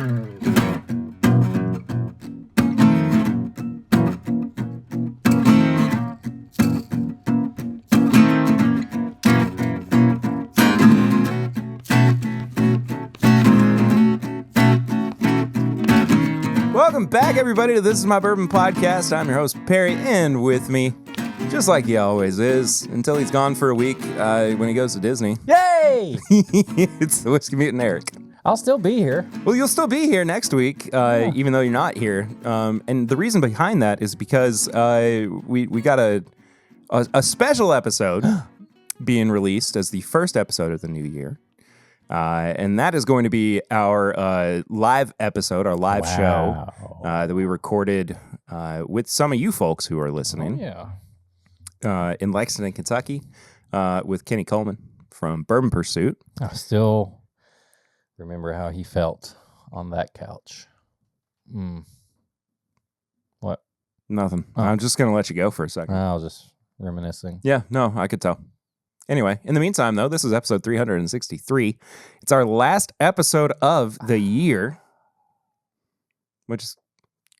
Welcome back, everybody, to This Is My Bourbon Podcast. I'm your host, Perry, and with me, just like he always is, until he's gone for a week when he goes to Disney. Yay! It's the Whiskey Mutant Eric. I'll still be here. Well, you'll still be here next week, even though you're not here. And the reason behind that is because we got a special episode being released as the first episode of the new year. And that is going to be our live episode, our live show that we recorded with some of you folks who are listening. In Lexington, Kentucky, with Kenny Coleman from Bourbon Pursuit. I still remember how he felt on that couch. What? Nothing. I'm just going to let you go for a second. I was just reminiscing. Yeah, no, I could tell. Anyway, in the meantime, though, this is episode 363. It's our last episode of the year, which is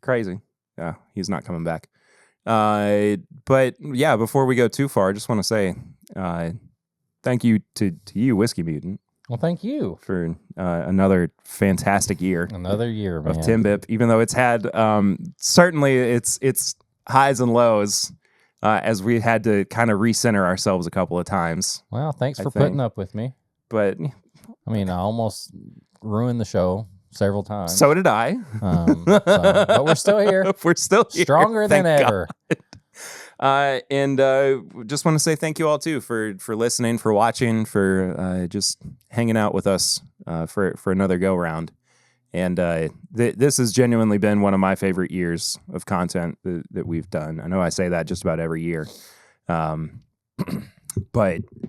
crazy. Yeah, he's not coming back. But yeah, before we go too far, I just want to say thank you to you, Whiskey Mutant. Well, thank you for another fantastic year. Another year, man. Of TIMBP, even though it's had certainly its highs and lows. As we had to kind of recenter ourselves a couple of times. Well, thanks for putting up with me. But I mean, I almost ruined the show several times. So did I. But we're still here. We're still here. Stronger than ever. And just want to say thank you all too for listening, for watching, for just hanging out with us for another go round. And this has genuinely been one of my favorite years of content that we've done. I know I say that just about every year. But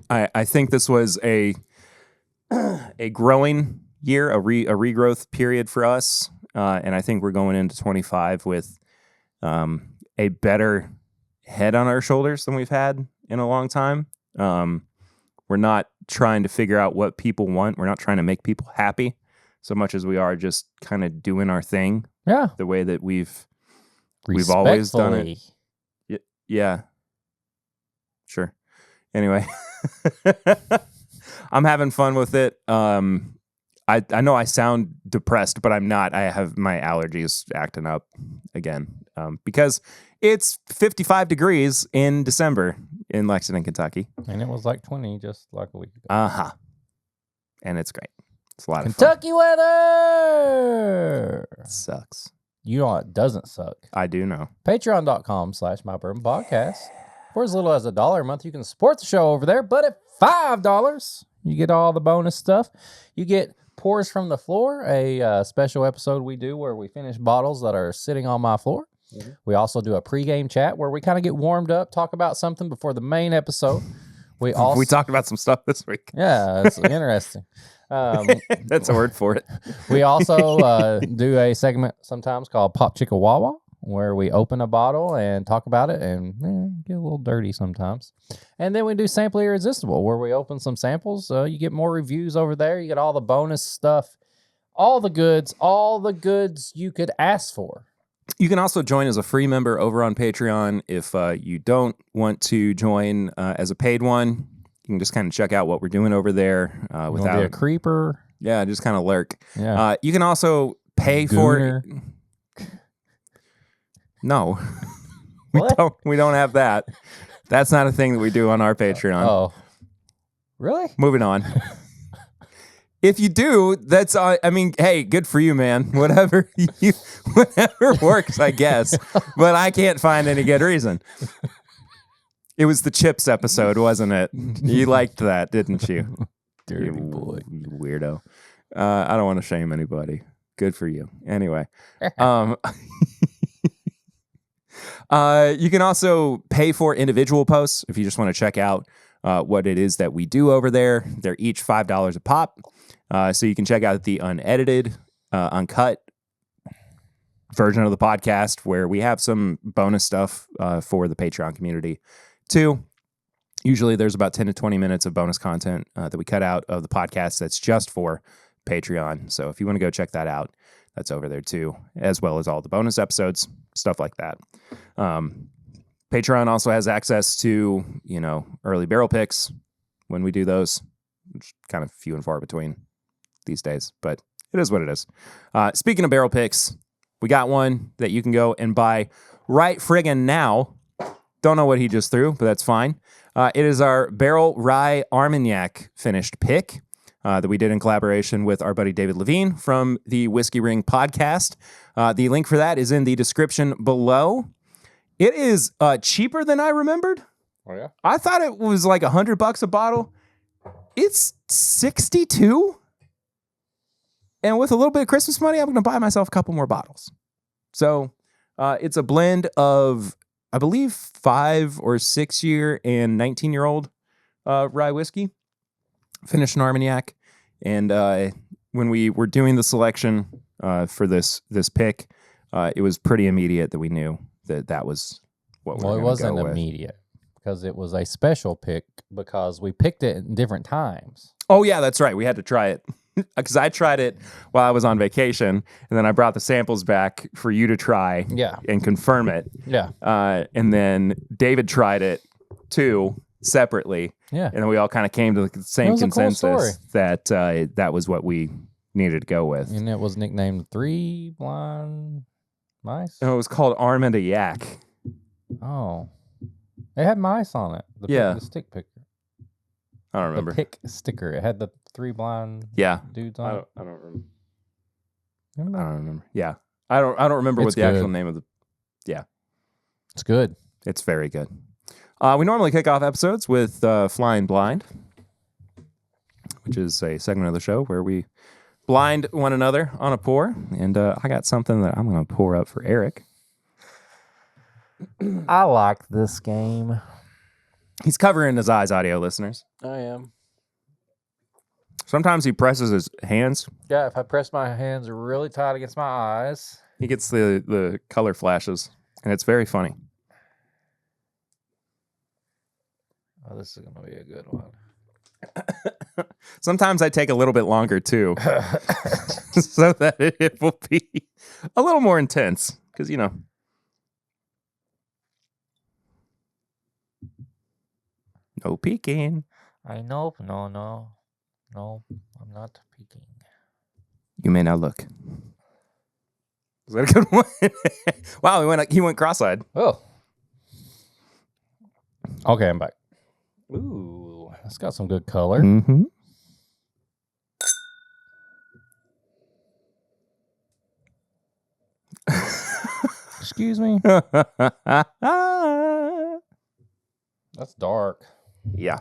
I think this was a growing year, a regrowth period for us. And I think we're going into 25 with a better head on our shoulders than we've had in a long time. We're not trying to figure out what people want. We're not trying to make people happy so much as we are just kind of doing our thing. Yeah. The way that we've always done it. Yeah. Sure. Anyway, I'm having fun with it. I know I sound depressed, but I'm not. I have my allergies acting up again because it's 55 degrees in December in Lexington, Kentucky. And it was like 20 just like a week ago. Uh-huh. And it's great. It's a lot of Kentucky fun. weather! It sucks. You know what doesn't suck? I do know. Patreon.com/MyBourbonPodcast. For as little as $1 a month, you can support the show over there. But at $5, you get all the bonus stuff. You get Pours from the Floor, a special episode we do where we finish bottles that are sitting on my floor. Mm-hmm. We also do a pregame chat where we kind of get warmed up, talk about something before the main episode. We talked about some stuff this week. Yeah, it's interesting. That's a word for it. We also do a segment sometimes called Pop Chicka Wawa, where we open a bottle and talk about it and get a little dirty sometimes. And then we do Sample Irresistible, where we open some samples. You get more reviews over there. You get all the bonus stuff, all the goods you could ask for. You can also join as a free member over on Patreon. If you don't want to join as a paid one, you can just kind of check out what we're doing over there without be a creeper. Yeah, just kind of lurk. Yeah. You can also pay for. No, we don't have that. That's not a thing that we do on our Patreon. Oh, really? Moving on. If you do, that's I mean, hey, good for you, man. Whatever works, I guess. But I can't find any good reason. It was the Chips episode, wasn't it? You liked that, didn't you? Dirty boy. You weirdo. I don't want to shame anybody. Good for you. Anyway. You can also pay for individual posts if you just want to check out what it is that we do over there. They're each $5 a pop. So you can check out the unedited, uncut version of the podcast where we have some bonus stuff for the Patreon community too. Usually there's about 10 to 20 minutes of bonus content that we cut out of the podcast that's just for Patreon. So if you want to go check that out, that's over there too, as well as all the bonus episodes, stuff like that. Patreon also has access to, early barrel picks when we do those, which kind of few and far between these days, but it is what it is. Speaking of barrel picks, we got one that you can go and buy right friggin' now. Don't know what he just threw, but that's fine. It is our Barrel Rye Armagnac finished pick that we did in collaboration with our buddy David Levine from the Whiskey Ring podcast. The link for that is in the description below. It is cheaper than I remembered. Oh, yeah? I thought it was like $100 a bottle. It's $62. And with a little bit of Christmas money, I'm going to buy myself a couple more bottles. So it's a blend of, I believe, 5 or 6 year and 19-year-old rye whiskey, finished in Armagnac. And when we were doing the selection for this pick, it was pretty immediate that we knew that was what we were going to go with. Well, it wasn't immediate because it was a special pick because we picked it in different times. Oh, yeah, that's right. We had to try it. Because I tried it while I was on vacation, and then I brought the samples back for you to try and confirm it. Yeah. And then David tried it, too, separately. Yeah. And then we all kind of came to the same consensus that that was what we needed to go with. And it was nicknamed Three Blind Mice? And it was called Armagnac. Oh. It had mice on it. The stick picker. I don't remember. The pick sticker. It had the 3 blind dudes on it. I don't remember. I don't remember. Yeah. I don't remember what the actual name of the... Yeah. It's good. It's very good. We normally kick off episodes with Flying Blind, which is a segment of the show where we blind one another on a pour. And I got something that I'm going to pour up for Eric. I like this game. He's covering his eyes, audio listeners. I am. Sometimes he presses his hands. Yeah, if I press my hands really tight against my eyes. He gets the color flashes, and it's very funny. Oh, this is going to be a good one. Sometimes I take a little bit longer, too, so that it will be a little more intense, because, no peeking. I know. No, I'm not peeking. You may now look. Is that a good one? Wow, he went cross-eyed. Oh. Okay, I'm back. Ooh, it's got some good color. Mm-hmm. Excuse me. That's dark. Yeah.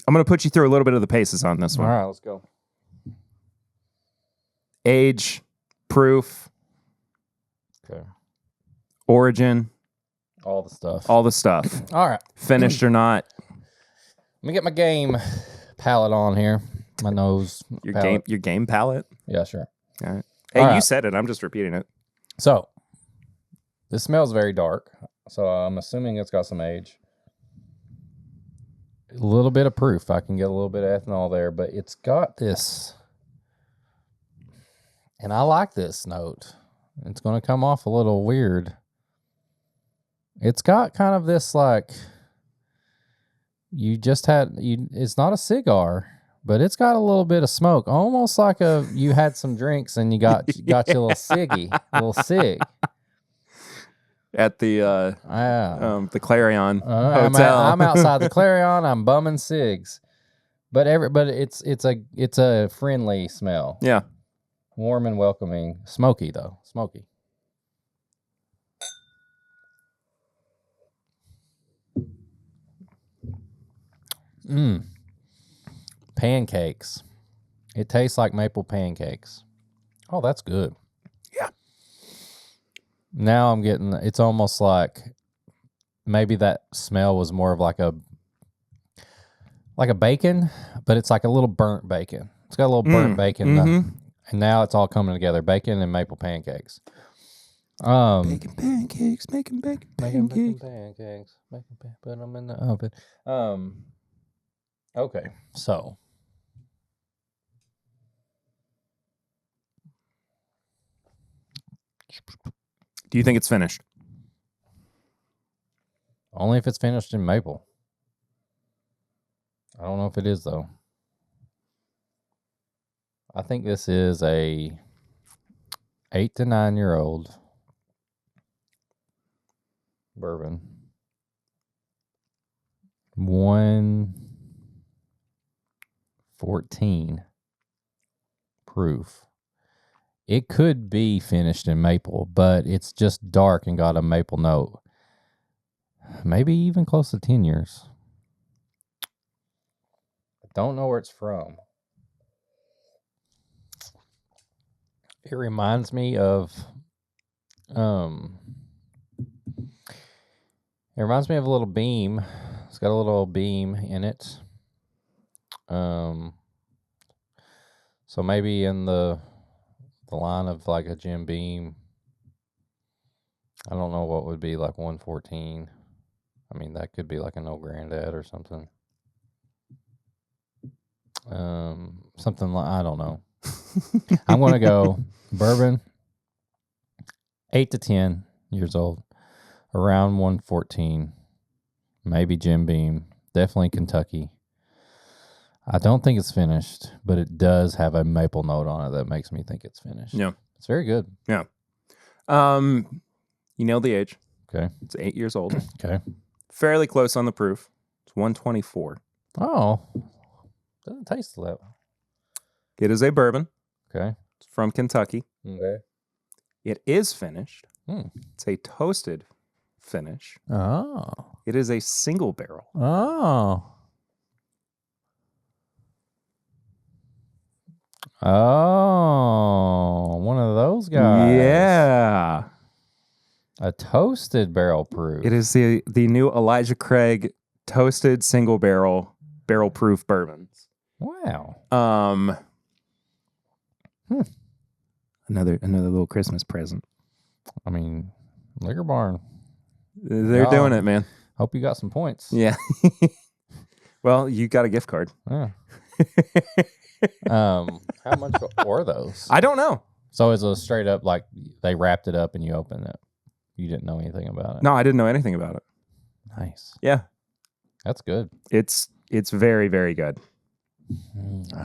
I'm going to put you through a little bit of the paces on this one. All right, let's go. Age, proof, okay, origin. All the stuff. All the stuff. All right. Finished or not. Let me get my game palette on here. My nose. Your game palette? Yeah, sure. All right. Hey, you said it. I'm just repeating it. So, this smells very dark. So, I'm assuming it's got some age. A little bit of proof. I can get a little bit of ethanol there, but it's got this. And I like this note. It's going to come off a little weird. It's got kind of this like, it's not a cigar, but it's got a little bit of smoke. Almost like you had some drinks and you got your little ciggy, little cig. At the Clarion Hotel. I'm outside the Clarion. I'm bumming cigs, but it's a friendly smell. Yeah, warm and welcoming. Smoky though, smoky. Pancakes. It tastes like maple pancakes. Oh, that's good. Yeah. Now I'm getting, it's almost like maybe that smell was more of like a bacon, but it's like a little burnt bacon. It's got a little burnt bacon. Mm-hmm. And now it's all coming together. Bacon and maple pancakes. Making pancakes. Put them in the oven. Okay, so Do you think it's finished? Only if it's finished in maple. I don't know if it is, though. I think this is a 8 to 9 year old bourbon. 114 proof. It could be finished in maple, but it's just dark and got a maple note. Maybe even close to 10 years. I don't know where it's from. It reminds me of a little beam. It's got a little beam in it. So maybe in the line of like a Jim Beam. I don't know what would be like 114. I mean, that could be like an old granddad or something. Something like, I don't know. I'm going to go bourbon, 8 to 10 years old, around 114, maybe Jim Beam, definitely Kentucky. I don't think it's finished, but it does have a maple note on it that makes me think it's finished. Yeah. It's very good. Yeah. You nailed the age. Okay. It's 8 years old. Okay. Fairly close on the proof. It's 124. Oh, doesn't taste that. It is a bourbon. Okay. It's from Kentucky. Okay. It is finished. Hmm. It's a toasted finish. Oh. It is a single barrel. Oh. Oh, one of those guys. Yeah. A toasted barrel proof. It is the new Elijah Craig toasted single barrel proof bourbons. Wow. Another little Christmas present. I mean, Liquor Barn. They're doing it, man. Hope you got some points. Yeah. Well, you got a gift card. Yeah. How much were those? I don't know. So it's a straight up like they wrapped it up and you opened it. You didn't know anything about it. No, I didn't know anything about it. Nice. Yeah. That's good. It's very, very good.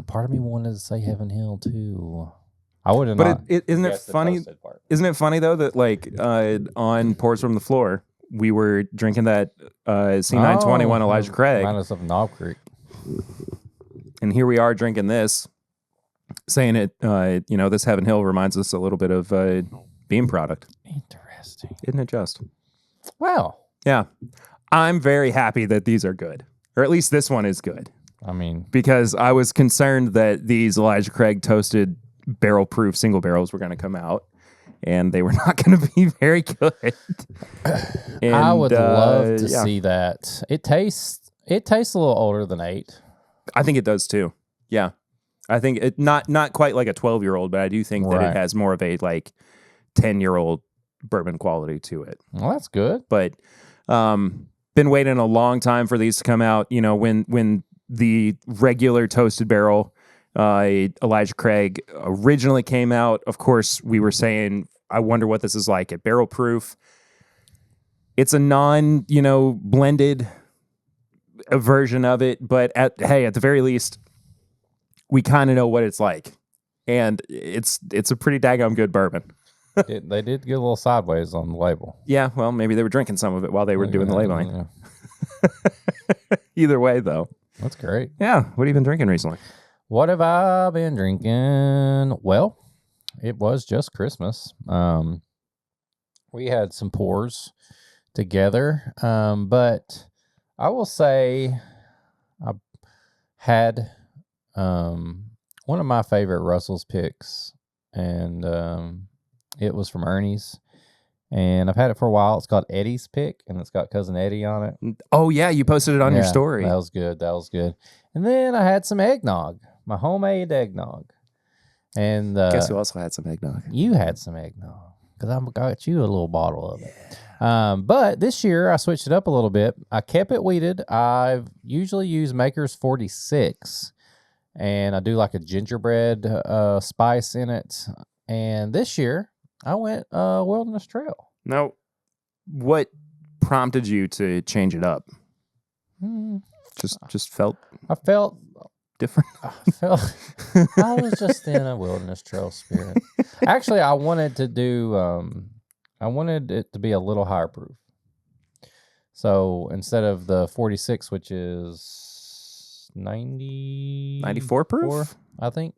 Part of me wanted to say Heaven Hill too. I would have But not. isn't it funny? Isn't it funny though that like on Pours from the Floor we were drinking that C921 Elijah Craig. Remind us of Knob Creek. And here we are drinking this, saying it. This Heaven Hill reminds us a little bit of Beam product. Interesting. Isn't it just? Well, yeah. I'm very happy that these are good, or at least this one is good. I mean, because I was concerned that these Elijah Craig toasted barrel proof single barrels were going to come out, and they were not going to be very good. And, I would love to see that. It tastes a little older than 8. I think it does too. Yeah. I think it not quite like a 12-year-old, but I do think that it has more of a like 10-year-old bourbon quality to it. Well, that's good. But been waiting a long time for these to come out. You know, when the regular toasted barrel Elijah Craig originally came out, of course, we were saying, I wonder what this is like at barrel proof. It's a blended version of it, but at the very least, we kind of know what it's like, and it's a pretty daggone good bourbon. They did get a little sideways on the label. Yeah, well, maybe they were drinking some of it while they were doing the labeling. Yeah. Either way, though, that's great. Yeah, what have you been drinking recently? What have I been drinking? Well, it was just Christmas. We had some pours together, but I will say I had one of my favorite Russell's picks, and it was from Ernie's, and I've had it for a while. It's called Eddie's Pick, and it's got Cousin Eddie on it. Oh, yeah, you posted it on your story. That was good. And then I had some eggnog, my homemade eggnog. And guess who also had some eggnog? You had some eggnog, because I got you a little bottle of it. But this year I switched it up a little bit. I kept it wheated. I usually use Maker's 46, and I do like a gingerbread spice in it. And this year I went Wilderness Trail. Now, what prompted you to change it up? Just felt I felt different. I was just in a wilderness trail spirit. Actually, I wanted to do. I wanted it to be a little higher proof. So instead of the 46, which is 94 proof, I think.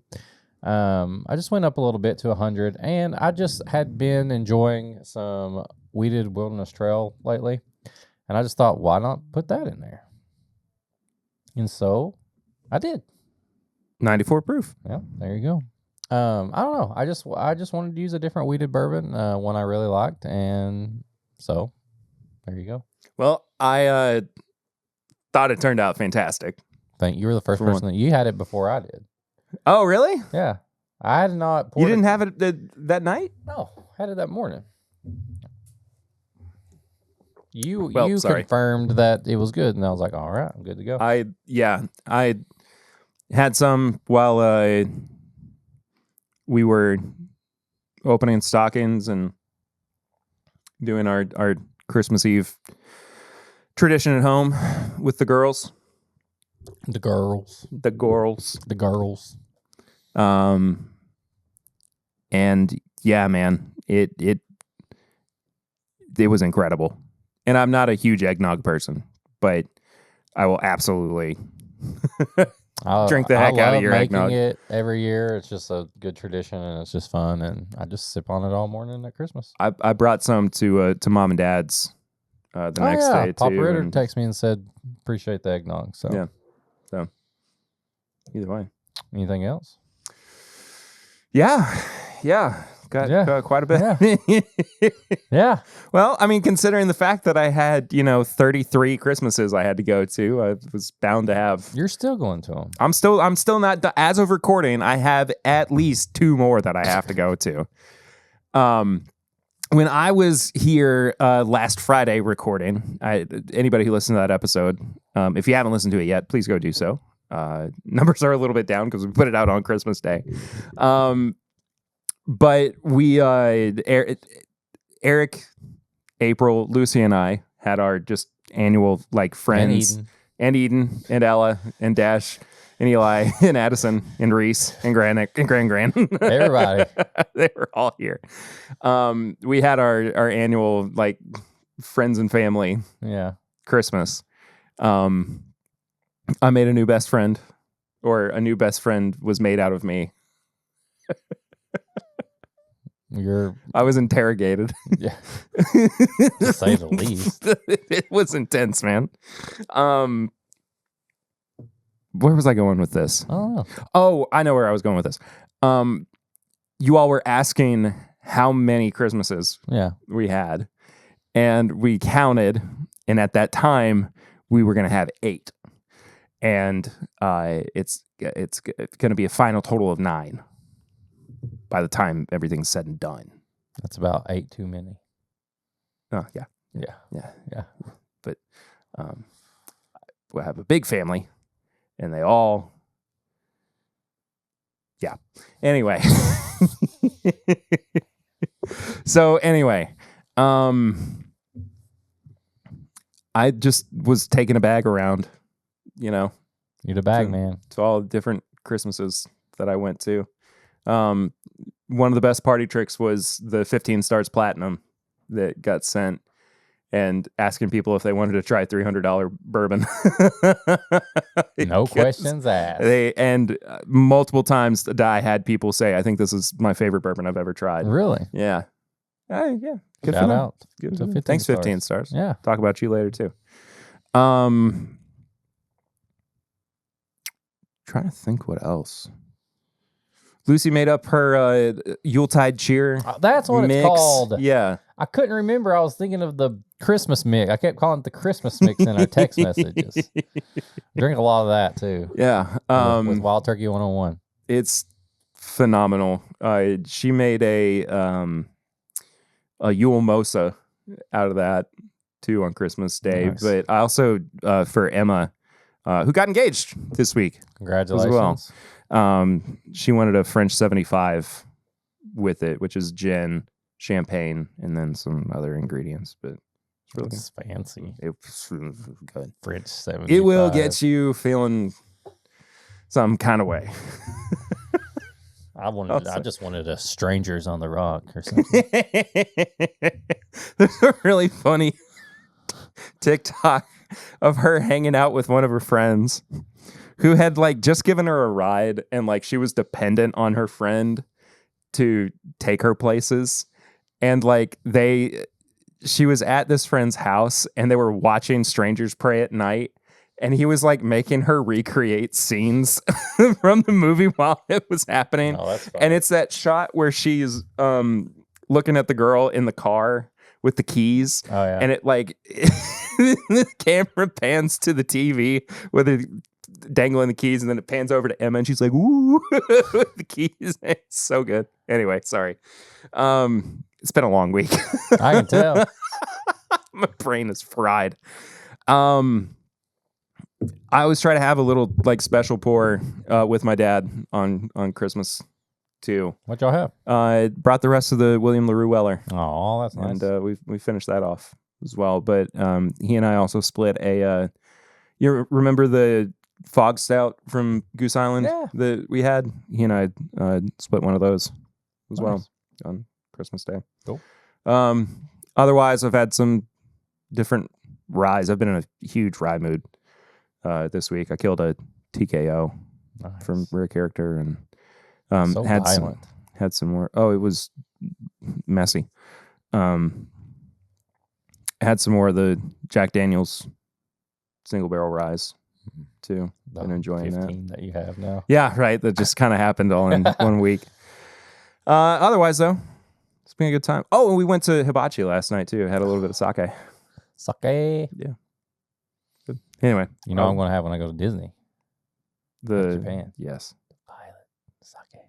I just went up a little bit to 100, and I just had been enjoying some weeded wilderness trail lately, and I just thought, why not put that in there? And so I did. 94 proof. Yeah, there you go. I don't know. I just wanted to use a different weeded bourbon, one I really liked, and so there you go. Well, I thought it turned out fantastic. Thank you. You were the first person that you had it before I did. Oh, really? Yeah, I had not. You didn't have it that night? No, I had it that morning. You Sorry. confirmed that it was good, and I was like, all right, I'm good to go. I had some while we were opening stockings and doing our Christmas Eve tradition at home with the girls. The girls. And yeah, man, it was incredible. And I'm not a huge eggnog person, but I will absolutely drink the heck out of your eggnog. I love making it every year. It's just a good tradition, and it's just fun. And I just sip on it all morning at Christmas. I brought some to Mom and Dad's the next day too. Papa Ritter texted me and said, "Appreciate the eggnog." So yeah. So either way. Anything else? Yeah. Got quite a bit. Yeah. Well, I mean, considering the fact that I had, 33 Christmases I had to go to, I was bound to have. You're still going to them. I'm still not. As of recording, I have at least 2 more that I have to go to. When I was here last Friday recording, anybody who listened to that episode, if you haven't listened to it yet, please go do so. Numbers are a little bit down because we put it out on Christmas Day. But we, Eric, April, Lucy, and I had our just annual friends, and Eden, and Ella, and Dash, and Eli, and Addison, and Reese, and Gran. Everybody. They were all here. We had our annual friends and family Christmas. I made a new best friend, or a new best friend was made out of me. I was interrogated. Yeah. To say the least. It was intense, man. Where was I going with this? I don't know. Oh, I know where I was going with this. You all were asking how many Christmases we had, and we counted, and at that time we were going to have 8, and it's going to be a final total of 9. By the time everything's said and done. That's about 8 too many. Oh, yeah. Yeah. But we'll have a big family, and they all... Yeah. Anyway. So, anyway. I just was taking a bag around, You're the bag man. To all the different Christmases that I went to. One of the best party tricks was the 15 stars platinum that got sent, and asking people if they wanted to try $300 bourbon. No questions asked. Multiple times I had people say, "I think this is my favorite bourbon I've ever tried." Really? Yeah. Yeah. Good Shout out. Good. To 15 Thanks, stars. 15 stars. Yeah. Talk about you later too. Trying to think what else. Lucy made up her Yuletide cheer. That's what mix. It's called. Yeah. I couldn't remember. I was thinking of the Christmas mix. I kept calling it the Christmas mix in our text messages. Drink a lot of that too. Yeah. With Wild Turkey 101. It's phenomenal. She made a Yule Mosa out of that too on Christmas Day. Nice. But I also for Emma, who got engaged this week. Congratulations. As well. She wanted a French 75 with it, which is gin, champagne, and then some other ingredients. But it's really It's fancy. It's good. French 75. It will get you feeling some kind of way. I just wanted a Strangers on the Rock or something. There's a really funny TikTok of her hanging out with one of her friends who had like just given her a ride, and like she was dependent on her friend to take her places. And like she was at this friend's house and they were watching Strangers Pray at Night. And he was like making her recreate scenes from the movie while it was happening. Oh, that's funny. And it's that shot where she's looking at the girl in the car with the keys. Oh, yeah. And it like the camera pans to the TV with her dangling the keys, and then it pans over to Emma and she's like, "Ooh," with the keys. It's so good. Anyway, sorry. It's been a long week. I can tell. My brain is fried. I always try to have a little like special pour with my dad on Christmas too. What y'all have? I brought the rest of the William LaRue Weller. Oh, that's nice. And we finished that off as well. But he and I also split a. You remember the fog stout from Goose Island that we had? He and I split one of those as well on Christmas Day. Cool. Otherwise, I've had some different ryes. I've been in a huge rye mood. This week I killed a TKO from Rare Character, and so had violent. some more. Oh, it was messy. Had some more of the Jack Daniel's single barrel ryes too. Been enjoying 15 that you have now. Yeah, right. That just kind of happened all in 1 week. Otherwise, though, it's been a good time. Oh, and we went to Hibachi last night too. Had a little bit of sake. Sake. Yeah. Good. Anyway, You know what I'm going to have when I go to Disney? Japan. Yes. Violet sake.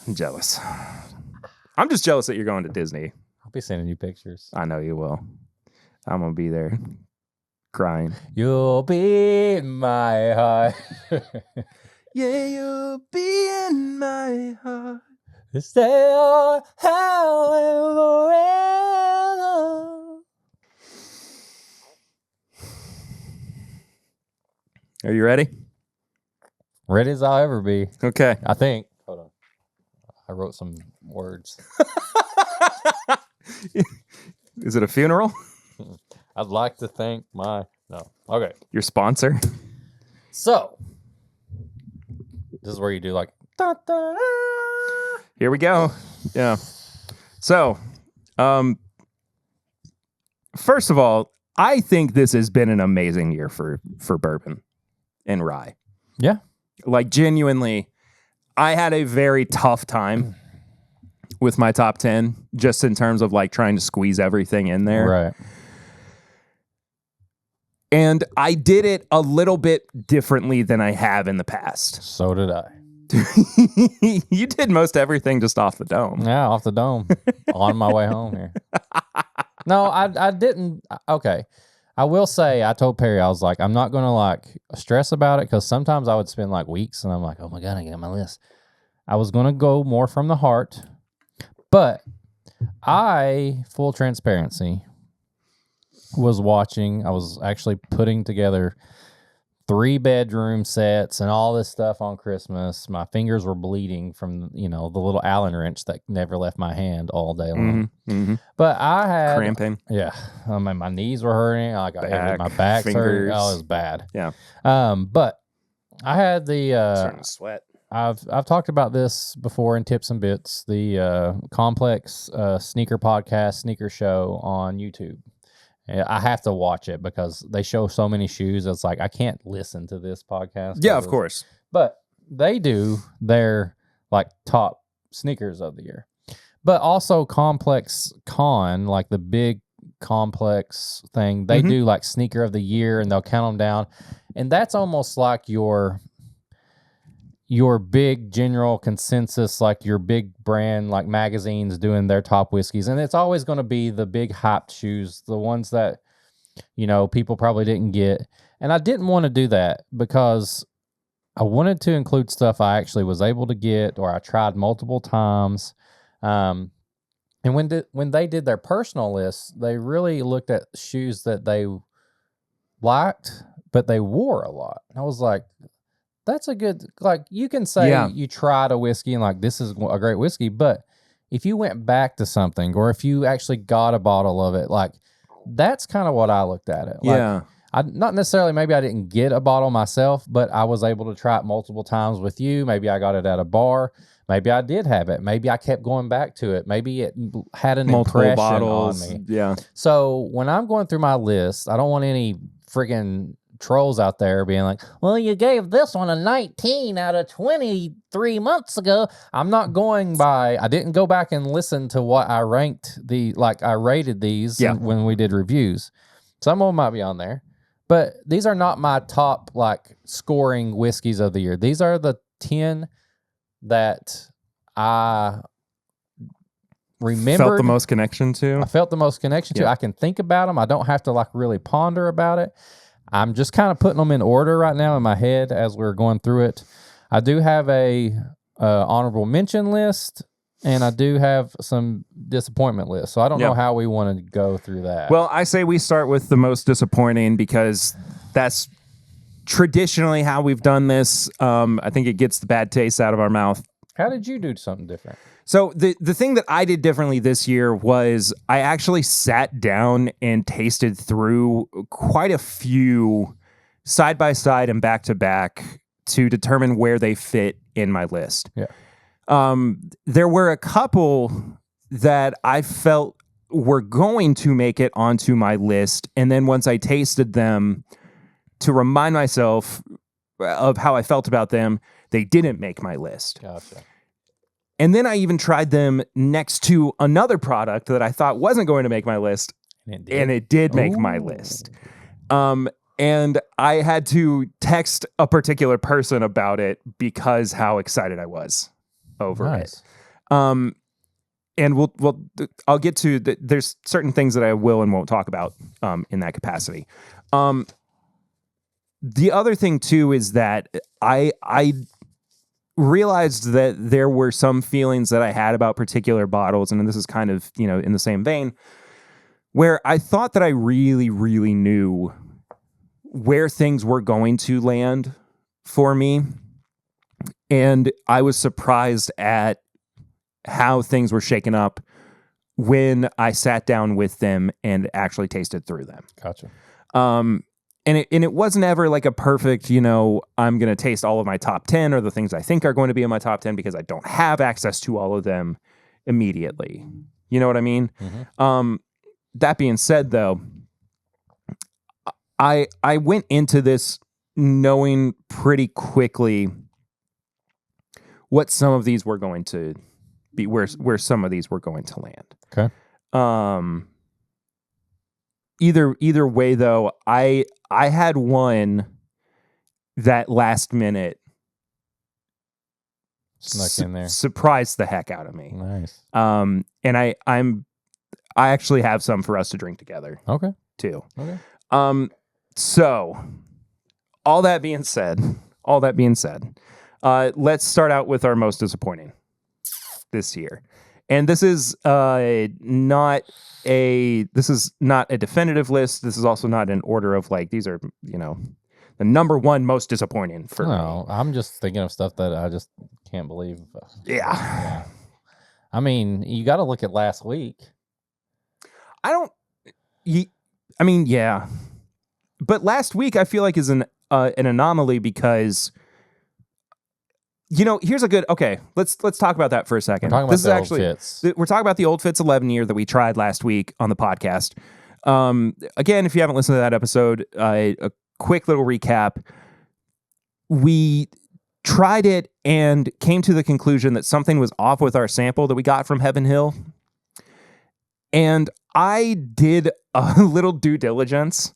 I'm jealous. I'm just jealous that you're going to Disney. I'll be sending you pictures. I know you will. I'm going to be there crying. You'll be in my heart. Yeah, you'll be in my heart. Stay on forever. Are you ready? Ready as I'll ever be. Okay. I think. Hold on. I wrote some words. Is it a funeral? I'd like to thank my... No. Okay. Your sponsor? So, this is where you do like... Da, da, da. Here we go. Yeah. So, first of all, I think this has been an amazing year for bourbon and rye. Yeah. Like, genuinely, I had a very tough time with my top 10, just in terms of like trying to squeeze everything in there. Right. And I did it a little bit differently than I have in the past. So did I. You did most everything just off the dome. Yeah, off the dome. On my way home here. No, I didn't. Okay. I will say, I told Perry, I was like, I'm not going to like stress about it, because sometimes I would spend like weeks and I'm like, oh my God, I got my list. I was going to go more from the heart, but full transparency, I was actually putting together 3-bedroom sets and all this stuff on Christmas. My fingers were bleeding from, the little Allen wrench that never left my hand all day long. Mm-hmm, mm-hmm. But I had cramping. Yeah. I mean, my knees were hurting. My back's fingers. hurting. Oh, it was bad. Yeah. But I had Starting to sweat. I've talked about this before in Tips and Bits, the Complex Sneaker Podcast, Sneaker Show on YouTube. I have to watch it because they show so many shoes. It's like, I can't listen to this podcast. Yeah, of course. But they do their like top sneakers of the year. But also Complex Con, like the big Complex thing, they do like sneaker of the year, and they'll count them down. And that's almost like your big general consensus, like your big brand, like magazines doing their top whiskeys. And it's always going to be the big hyped shoes, the ones that, people probably didn't get. And I didn't want to do that because I wanted to include stuff I actually was able to get, or I tried multiple times. And when they did their personal lists, they really looked at shoes that they liked, but they wore a lot. And I was like, that's a good, like, you can say you tried a whiskey and like, this is a great whiskey, but if you went back to something or if you actually got a bottle of it, like, that's kind of what I looked at it. Like, not necessarily, maybe I didn't get a bottle myself, but I was able to try it multiple times with you. Maybe I got it at a bar. Maybe I did have it. Maybe I kept going back to it. Maybe it had an multiple impression bottles on me. Yeah. So when I'm going through my list, I don't want any friggin' trolls out there being like, well, you gave this one a 19 out of 23 months ago. I'm not going by, I didn't go back and listen to what I ranked I rated these when we did reviews. Some of them might be on there, but these are not my top like scoring whiskeys of the year. These are the 10 that I remembered. Felt the most connection to. I felt the most connection to. I can think about them. I don't have to like really ponder about it. I'm just kind of putting them in order right now in my head as we're going through it. I do have a honorable mention list, and I do have some disappointment lists. So I don't know how we want to go through that. Well, I say we start with the most disappointing because that's traditionally how we've done this. I think it gets the bad taste out of our mouth. How did you do something different? So the thing that I did differently this year was I actually sat down and tasted through quite a few side by side and back to back to determine where they fit in my list. Yeah. There were a couple that I felt were going to make it onto my list, and then once I tasted them, to remind myself of how I felt about them, they didn't make my list. Gotcha. And then I even tried them next to another product that I thought wasn't going to make my list, and it did make my list. And I had to text a particular person about it because how excited I was over it. And I'll get to there's certain things that I will and won't talk about in that capacity. The other thing too is that I realized that there were some feelings that I had about particular bottles, and this is kind of, in the same vein, where I thought that I really, really knew where things were going to land for me. And I was surprised at how things were shaken up when I sat down with them and actually tasted through them. Gotcha. And it wasn't ever like a perfect, I'm going to taste all of my top 10 or the things I think are going to be in my top 10 because I don't have access to all of them immediately. You know what I mean? Mm-hmm. That being said, though, I went into this knowing pretty quickly what some of these were going to be, where some of these were going to land. Okay. Either way, though, I had one that last minute snuck in there, surprised the heck out of me. Nice. And I actually have some for us to drink together. Okay. Too. Okay. So all that being said, let's start out with our most disappointing this year. And this is not a definitive list. This is also not an order of like, these are, the number one most disappointing for me. I'm just thinking of stuff that I just can't believe. Yeah. I mean, you got to look at last week. Yeah. But last week I feel like is an anomaly because here's a good. Okay, let's talk about that for a second. We're talking about old Fitz. We're talking about the Old Fitz 11 year that we tried last week on the podcast. Again, if you haven't listened to that episode, a quick little recap. We tried it and came to the conclusion that something was off with our sample that we got from Heaven Hill. And I did a little due diligence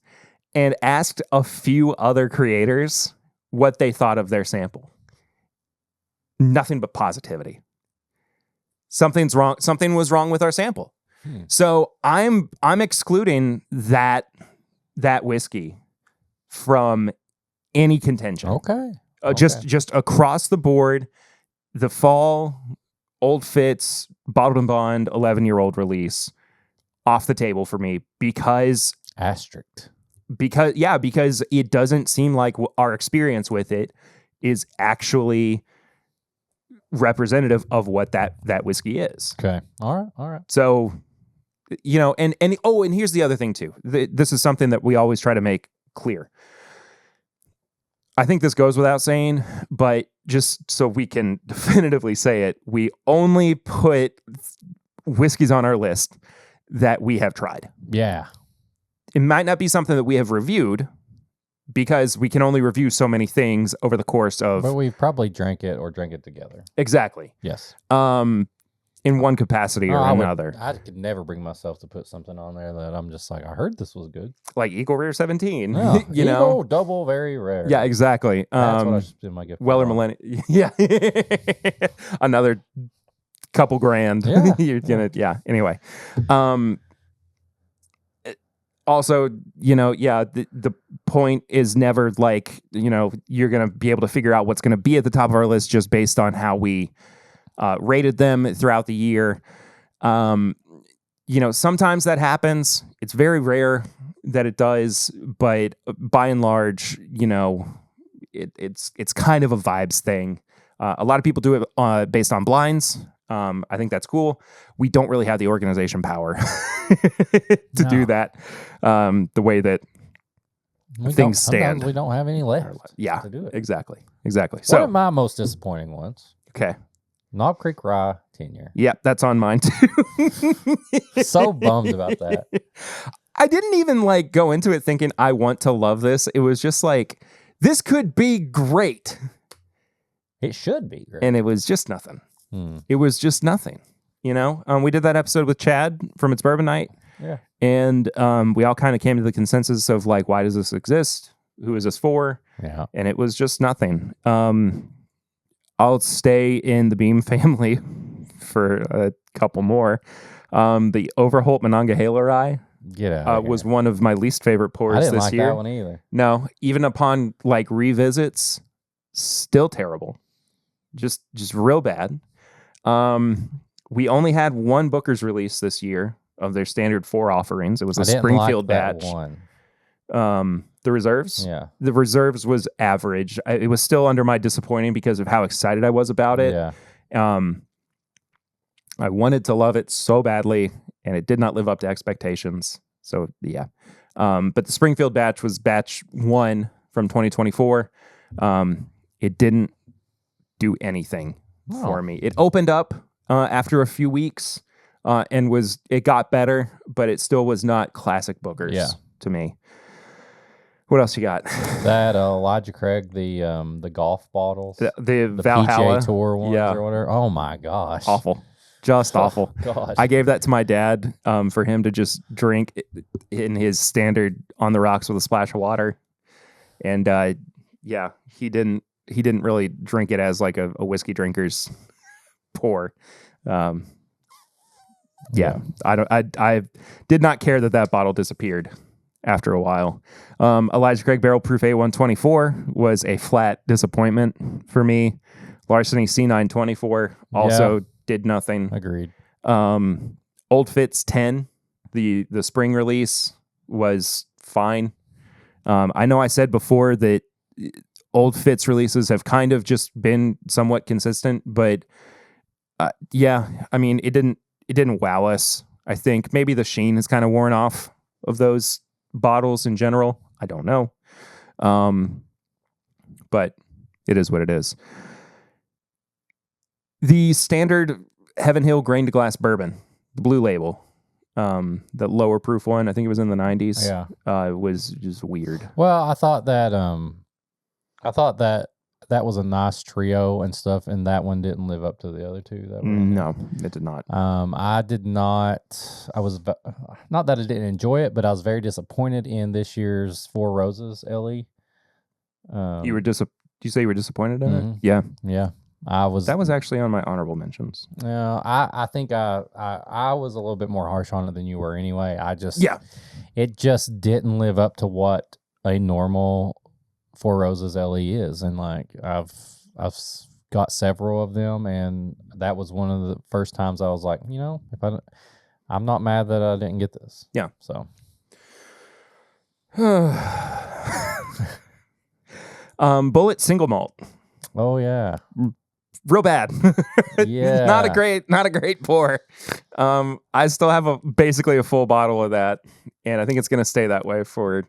and asked a few other creators what they thought of their sample. Nothing but positivity. Something's wrong. Something was wrong with our sample. So I'm excluding that whiskey from any contention. Okay. Just across the board, the fall Old Fitz Bottled and Bond 11-year-old release off the table for me because it doesn't seem like our experience with it is actually representative of what that whiskey is. Okay. All right. So, and here's the other thing too. This is something that we always try to make clear. I think this goes without saying, but just so we can definitively say it, we only put whiskeys on our list that we have tried. Yeah. It might not be something that we have reviewed because we can only review so many things over the course of... But we've probably drank it or drank it together. Exactly. Yes. In one capacity or another. I could never bring myself to put something on there that I'm just like, I heard this was good. Like Eagle Rare 17. Yeah. Eagle double, very rare. Yeah, exactly. That's what I should do my gift. Weller Millennium. Yeah. Another couple grand. Yeah. You're gonna, anyway. Also, the point is never like, you're going to be able to figure out what's going to be at the top of our list just based on how we rated them throughout the year. Sometimes that happens. It's very rare that it does, but by and large, it's kind of a vibes thing. A lot of people do it based on blinds. I think that's cool. We don't really have the organization power to do that the way that things stand. We don't have any left. Yeah, to do it. Exactly. One So, of my most disappointing ones, okay. Knob Creek Rye 10-year. Yeah, that's on mine too. So bummed about that. I didn't even go into it thinking I want to love this. It was just like, this could be great. It should be great. And it was just nothing. It was just nothing. We did that episode with Chad from It's Bourbon Night. Yeah. And we all kind of came to the consensus of why does this exist? Who is this for? Yeah. And it was just nothing. I'll stay in the Beam family for a couple more. The Overholt Monongahela Rye Get out was one of my least favorite pours this year. I didn't like that one either. No, even upon revisits, still terrible. Just real bad. We only had one Booker's release this year of their standard 4 offerings. It was a Springfield batch. The reserves? Yeah. The reserves was average. It was still under my disappointing because of how excited I was about it. Yeah. I wanted to love it so badly, and it did not live up to expectations. So, yeah. But the Springfield batch was batch 1 from 2024. It didn't do anything for me. It opened up after a few weeks, and it got better, but it still was not classic Booker's to me. What else you got? That Elijah Craig, the golf bottles, the Valhalla PGA Tour ones or whatever. Oh my gosh, awful, just awful. Gosh. I gave that to my dad for him to just drink in his standard on the rocks with a splash of water, and he didn't really drink it as a whiskey drinker's pour. I did not care that bottle disappeared after a while. Elijah Craig Barrel Proof A124 was a flat disappointment for me. Larceny C924 also did nothing. Agreed. Old Fitz 10, the spring release, was fine. I know I said before that Old Fitz releases have kind of just been somewhat consistent, but it didn't wow us. I think maybe the sheen has kind of worn off of those bottles in general. I don't know. But it is what it is. The standard Heaven Hill grain to glass bourbon, the blue label, the lower proof one, I think it was in the 90s. Yeah. It was just weird. Well, I thought that was a nice trio and stuff, and that one didn't live up to the other two. No, it did not. I did not. I was not that I didn't enjoy it, but I was very disappointed in this year's Four Roses LE. You were Did you say you were disappointed in it? Yeah. I was. That was actually on my honorable mentions. I think I was a little bit more harsh on it than you were anyway. It just didn't live up to what a normal Four Roses LE is, and I've got several of them, and that was one of the first times I was like, I'm not mad that I didn't get this. Yeah. So. Bullet single malt. Oh yeah. Real bad. Yeah. Not a great pour. I still have basically a full bottle of that, and I think it's going to stay that way for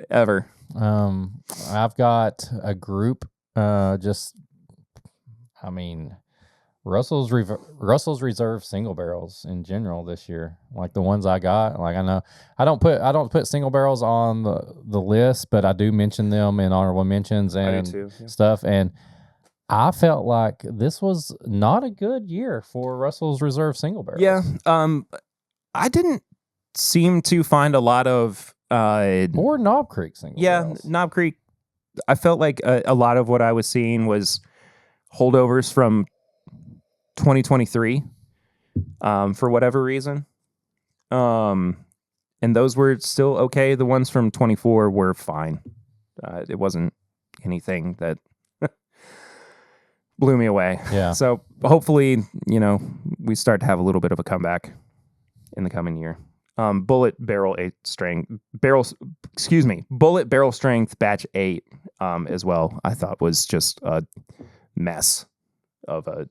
ever. I've got a group, Russell's Reserve single barrels in general this year, like the ones I got. Like I know I don't put single barrels on the list, but I do mention them in honorable mentions and stuff. And I felt like this was not a good year for Russell's Reserve single barrels. Yeah. I didn't seem to find a lot of or Knob Creek single barrels. Yeah, Knob Creek. I felt like a lot of what I was seeing was holdovers from 2023 for whatever reason. And those were still okay. The ones from 24 were fine. It wasn't anything that blew me away. Yeah. So hopefully, we start to have a little bit of a comeback in the coming year. Bullet barrel strength batch 8 as well. I thought was just a mess of a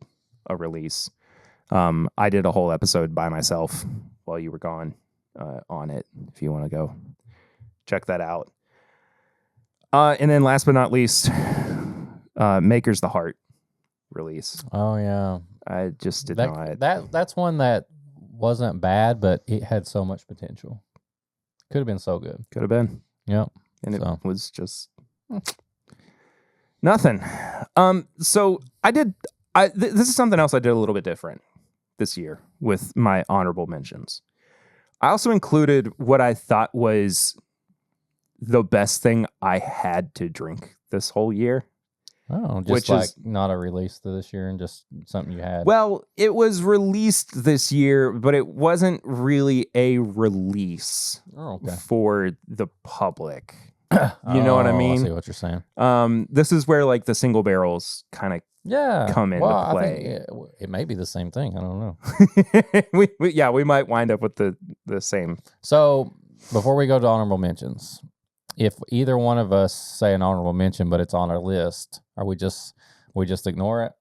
release. I did a whole episode by myself while you were gone on it. If you want to go check that out. And then last but not least, Maker's the Heart release. Oh yeah. I just did not. That's one that wasn't bad, but it had so much potential. Could have been so good. Could have been. Yep. And it was just nothing. So this is something else I did a little bit different this year with my honorable mentions. I also included what I thought was the best thing I had to drink this whole year. Oh, just not a release this year and just something you had. Well, it was released this year, but it wasn't really a release for the public. You know what I mean? I see what you're saying. This is where like the single barrels kind of come into play. I think it may be the same thing. I don't know. we might wind up with the same. So before we go to honorable mentions, if either one of us say an honorable mention, but it's on our list, are we just ignore it?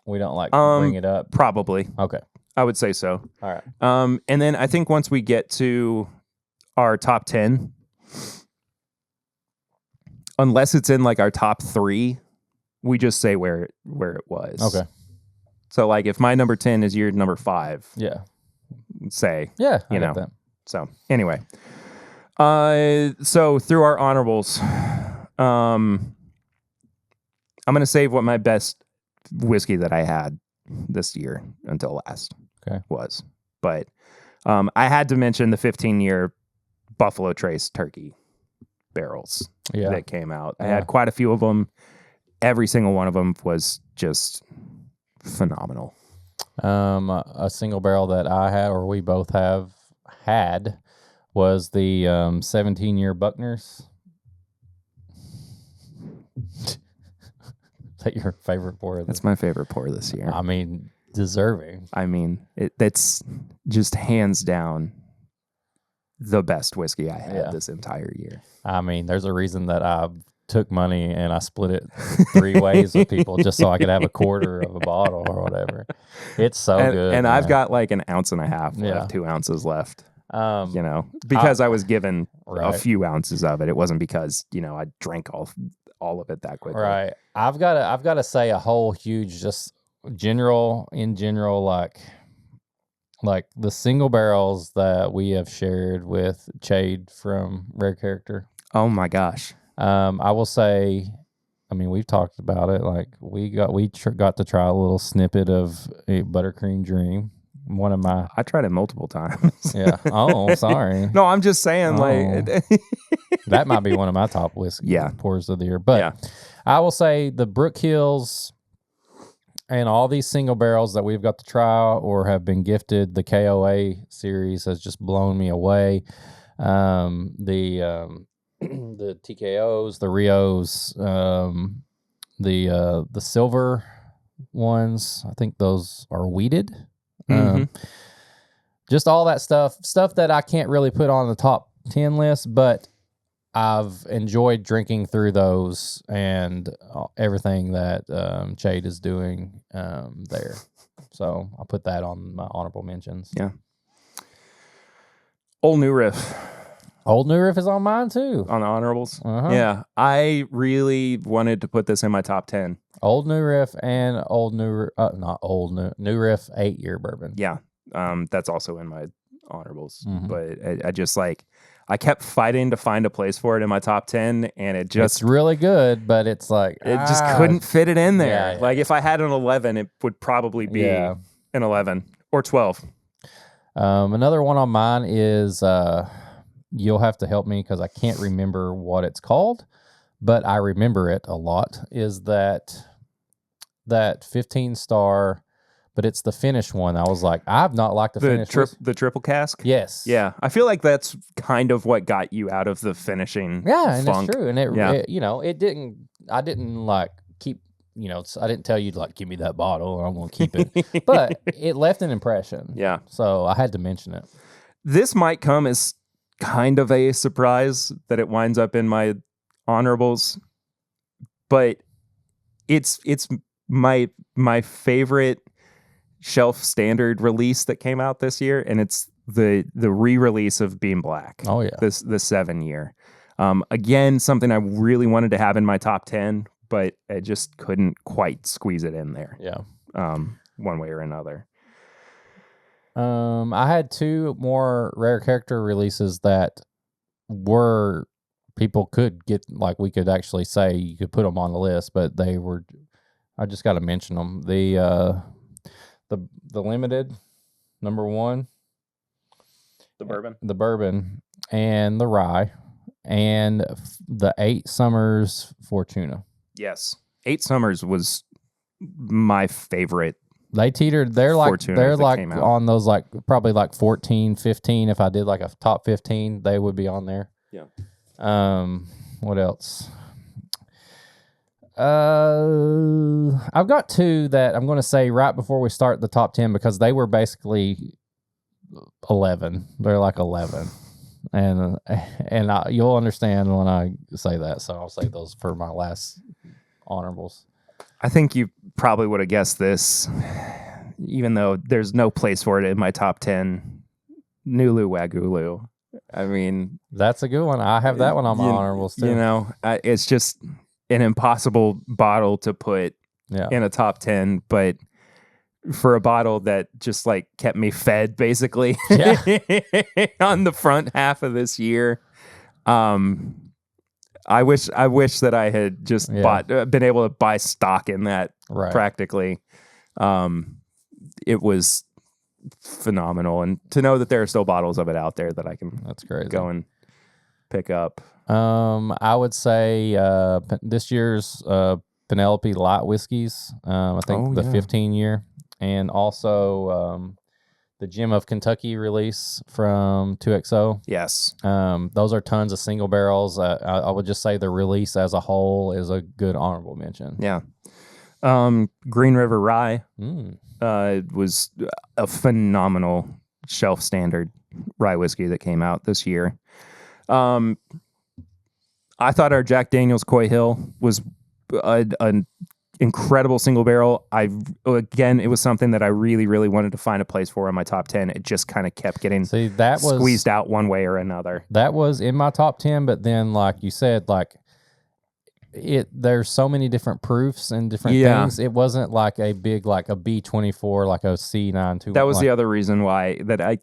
We don't bring it up? Probably. Okay. I would say so. All right. And then I think once we get to our top 10, unless it's in like our top 3, we just say where it was. Okay. So like if my number 10 is your number 5. Yeah. Say. Yeah. I get that. So anyway. So through our honorables, I'm going to save what my best whiskey that I had this year until last was. But I had to mention the 15-year Buffalo Trace turkey barrels that came out. I had quite a few of them. Every single one of them was just phenomenal. A single barrel that I had, or we both have had, was the 17-year Buckners. Is that your favorite pour? That's my favorite pour this year. I mean, deserving. I mean, that's just hands down the best whiskey I had this entire year. I mean, there's a reason that I took money and I split it 3 ways with people just so I could have a quarter of a bottle or whatever. It's so good. And I've got like an ounce and a half left, 2 ounces left. Because I was given a few ounces of it. It wasn't because, I drank all of it that quickly. Right. I've got to say a whole huge, just general, like the single barrels that we have shared with Chade from Rare Character. Oh my gosh. I will say, I mean, we've talked about it. Like we got to try a little snippet of a Buttercream Dream. I tried it multiple times. Yeah. Oh, sorry. No, I'm just saying, like that might be one of my top whiskey pours of the year. But I will say the Brook Hills and all these single barrels that we've got to try or have been gifted, the KOA series has just blown me away. The TKOs, the Rios, The silver ones, I think those are wheated. Just all that stuff that I can't really put on the top 10 list, but I've enjoyed drinking through those and everything that Chade is doing there. So I'll put that on my honorable mentions. Yeah. Old New Riff. Old New Riff is on mine too. On the honorables? Uh-huh. Yeah. I really wanted to put this in my top 10. Old New Riff and New Riff 8-year bourbon. Yeah. That's also in my honorables. But I just I kept fighting to find a place for it in my top 10, and it's really good, but it's like it just couldn't fit it in there. Yeah. Like if I had an 11, it would probably be an 11 or 12. Another one on mine is you'll have to help me because I can't remember what it's called, but I remember it a lot. Is that 15-star? But it's the finish one. I was like, I've not liked the finish. The triple cask? Yes. Yeah. I feel like that's kind of what got you out of the finishing and funk. it's true. And it didn't, I didn't keep, I didn't tell you to give me that bottle and I'm going to keep it. But it left an impression. Yeah. So I had to mention it. This might come as kind of a surprise that it winds up in my honorables, but it's my favorite shelf standard release that came out this year, and it's the re-release of Beam Black. Oh yeah, the 7-year. Again, something I really wanted to have in my top 10, but I just couldn't quite squeeze it in there. Yeah. One way or another. I had 2 more rare character releases that were people could get, we could actually say you could put them on the list, but they were. I just got to mention them. The limited number 1, the bourbon and the rye, and the 8 Summers Fortuna. Yes, 8 Summers was my favorite. They teetered. They're Fortuna on those probably 14, 15. If I did a top 15, they would be on there. Yeah. What else? I've got 2 that I'm going to say right before we start the top 10 because they were basically 11. They're 11, and you'll understand when I say that. So I'll say those for my last honorables. I think you probably would have guessed this, even though there's no place for it in my top 10. Nulu Wagulu. I mean, that's a good one. I have that one on my honorables too. It's just an impossible bottle to put in a top 10, but for a bottle that just kept me fed basically on the front half of this year. I wish that I had just been able to buy stock in that practically. It was phenomenal, and to know that there are still bottles of it out there that I can go and pick up. I would say this year's Penelope Light Whiskeys. I think the 15-year, and also the Gem of Kentucky release from 2XO. Yes. Those are tons of single barrels. I would just say the release as a whole is a good honorable mention. Yeah. Green River Rye was a phenomenal shelf standard rye whiskey that came out this year. I thought our Jack Daniel's Coy Hill was an incredible single barrel. It was something that I really, really wanted to find a place for in my top 10. It just kind of kept getting squeezed out one way or another. That was in my top 10, but then like you said, there's so many different proofs and different things. It wasn't like a big, a B24, like a C92. That was the other reason why that I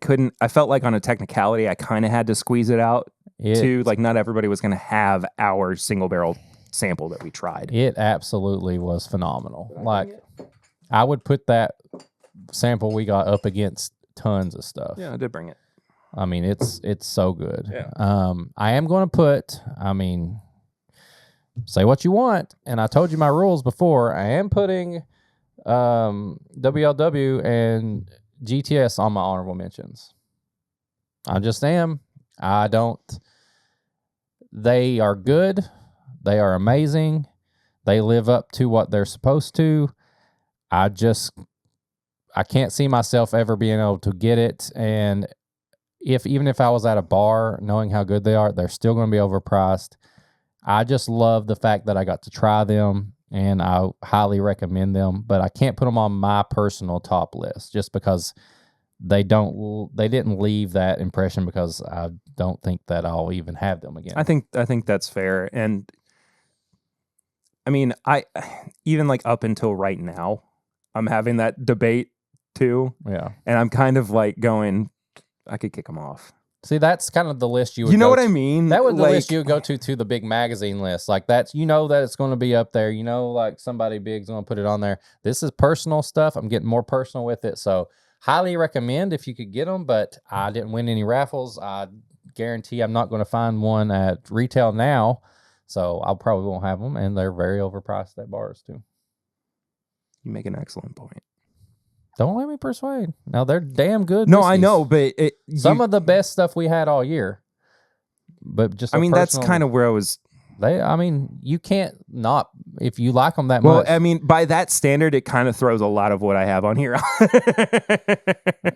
felt like on a technicality, I kind of had to squeeze it out too. Not everybody was going to have our single barrel sample that we tried. It absolutely was phenomenal. I would put that sample we got up against tons of stuff. Yeah, I did bring it. I mean, it's so good. Yeah. I am going to put, say what you want, and I told you my rules before. I am putting WLW and GTS on my honorable mentions. I just am. They are good. They are amazing. They live up to what they're supposed to. I can't see myself ever being able to get it. And even if I was at a bar, knowing how good they are, they're still going to be overpriced. I just love the fact that I got to try them, and I highly recommend them. But I can't put them on my personal top list just because they didn't leave that impression, because I don't think that I'll even have them again. I think that's fair. And I mean, I even like up until right now, I'm having that debate too. Yeah. And I'm kind of like going, I could kick them off. See, that's kind of the list you would You know go what to. I mean? That would the like, list you would go to the big magazine list. Like that's, that it's going to be up there. Like somebody big's going to put it on there. This is personal stuff. I'm getting more personal with it. So highly recommend if you could get them, but I didn't win any raffles. I guarantee I'm not going to find one at retail now. So I probably won't have them, and they're very overpriced at bars too. You make an excellent point. Don't let me persuade. Now they're damn good. No, whiskeys. I know, but some of the best stuff we had all year. But just, that's kind of where I was. You can't not, if you like them that Well, much. I mean, by that standard, it kind of throws a lot of what I have on here.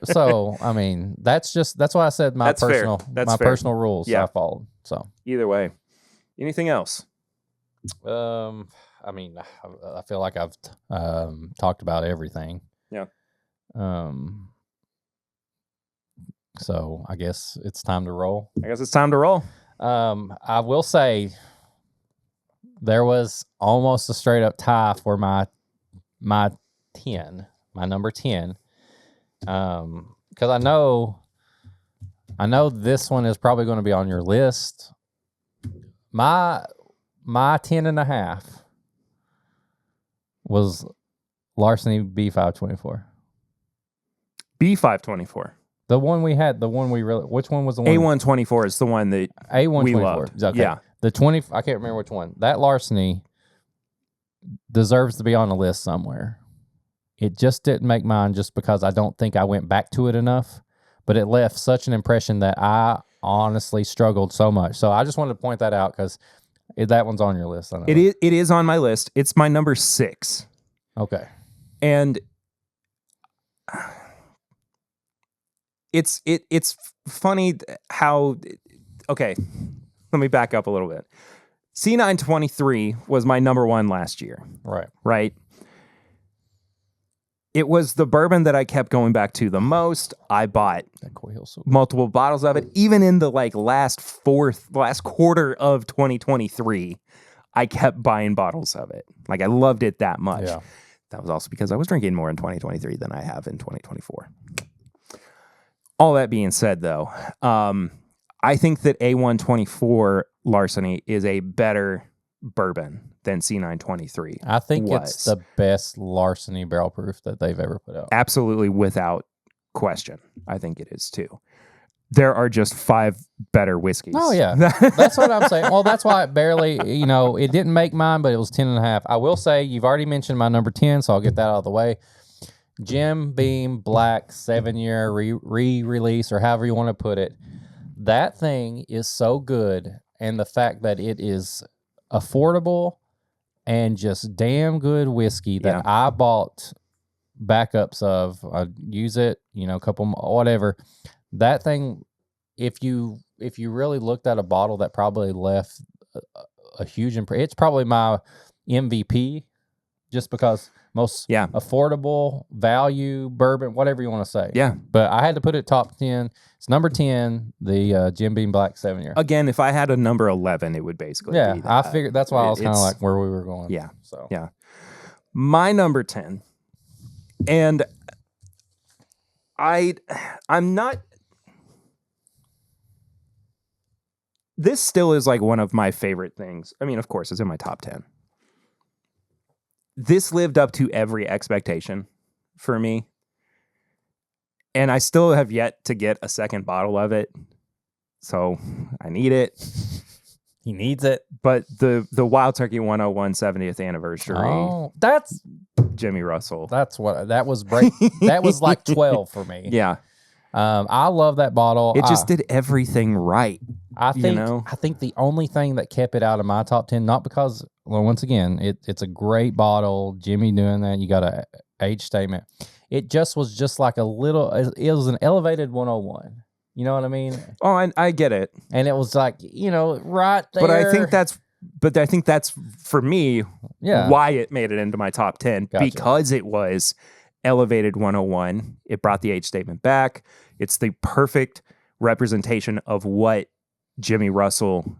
So, that's why I said my That's fair. personal, That's my fair. personal rules Yeah. I followed. So Either way, anything else? I feel like I've talked about everything. Yeah. So I guess it's time to roll. I guess it's time to roll. I will say there was almost a straight up tie for my number 10. Because I know this one is probably going to be on your list. My 10.5 was Larceny B524. B524. The one we had, which one was the one? A124 is the one that A124. we loved. Okay. Yeah. The 20, I can't remember which one. That Larceny deserves to be on the list somewhere. It just didn't make mine just because I don't think I went back to it enough, but it left such an impression that I honestly struggled so much. So I just wanted to point that out because that one's on your list. I know. It is on my list. It's my number 6. Okay. And it's funny how, okay, let me back up a little bit. C923 was my number 1 last year. Right. It was the bourbon that I kept going back to the most. I bought multiple bottles of it. Even in the last quarter of 2023, I kept buying bottles of it. I loved it that much. Yeah. That was also because I was drinking more in 2023 than I have in 2024. All that being said, though, I think that A124 Larceny is a better bourbon than C923. I think it's the best Larceny barrel proof that they've ever put out. Absolutely, without question. I think it is too. There are just 5 better whiskeys. Oh, yeah. That's what I'm saying. Well, that's why it barely, it didn't make mine, but it was 10.5. I will say, you've already mentioned my number 10, so I'll get that out of the way. Jim Beam Black 7-year re-release, or however you want to put it. That thing is so good, and the fact that it is affordable and just damn good whiskey that I bought backups of. I use it, a couple, whatever. That thing, if you really looked at a bottle that probably left a huge impression, it's probably my MVP, just because most affordable value bourbon, whatever you want to say. Yeah. But I had to put it top 10. It's number 10, the Jim Beam Black 7-year. Again, if I had a number 11, it would basically be that. I figured that's why I was kind of like where we were going. Yeah. So yeah. My number 10, and I'm not. This still is one of my favorite things. I mean, of course, it's in my top 10. This lived up to every expectation for me. And I still have yet to get a second bottle of it. So I need it. He needs it. But the Wild Turkey 101 70th anniversary. Oh, that's Jimmy Russell. That was that was like 12 for me. Yeah. I love that bottle. It just did everything right. I think you know? I think the only thing that kept it out of my top 10, not because, well, once again, it's a great bottle. Jimmy doing that, you got a age statement. It just was just like a little. It was an elevated 101. You know what I mean? Oh, I get it. And it was like, right there. But I think that's for me why it made it into my top 10 because it was elevated 101. It brought the age statement back. It's the perfect representation of what Jimmy Russell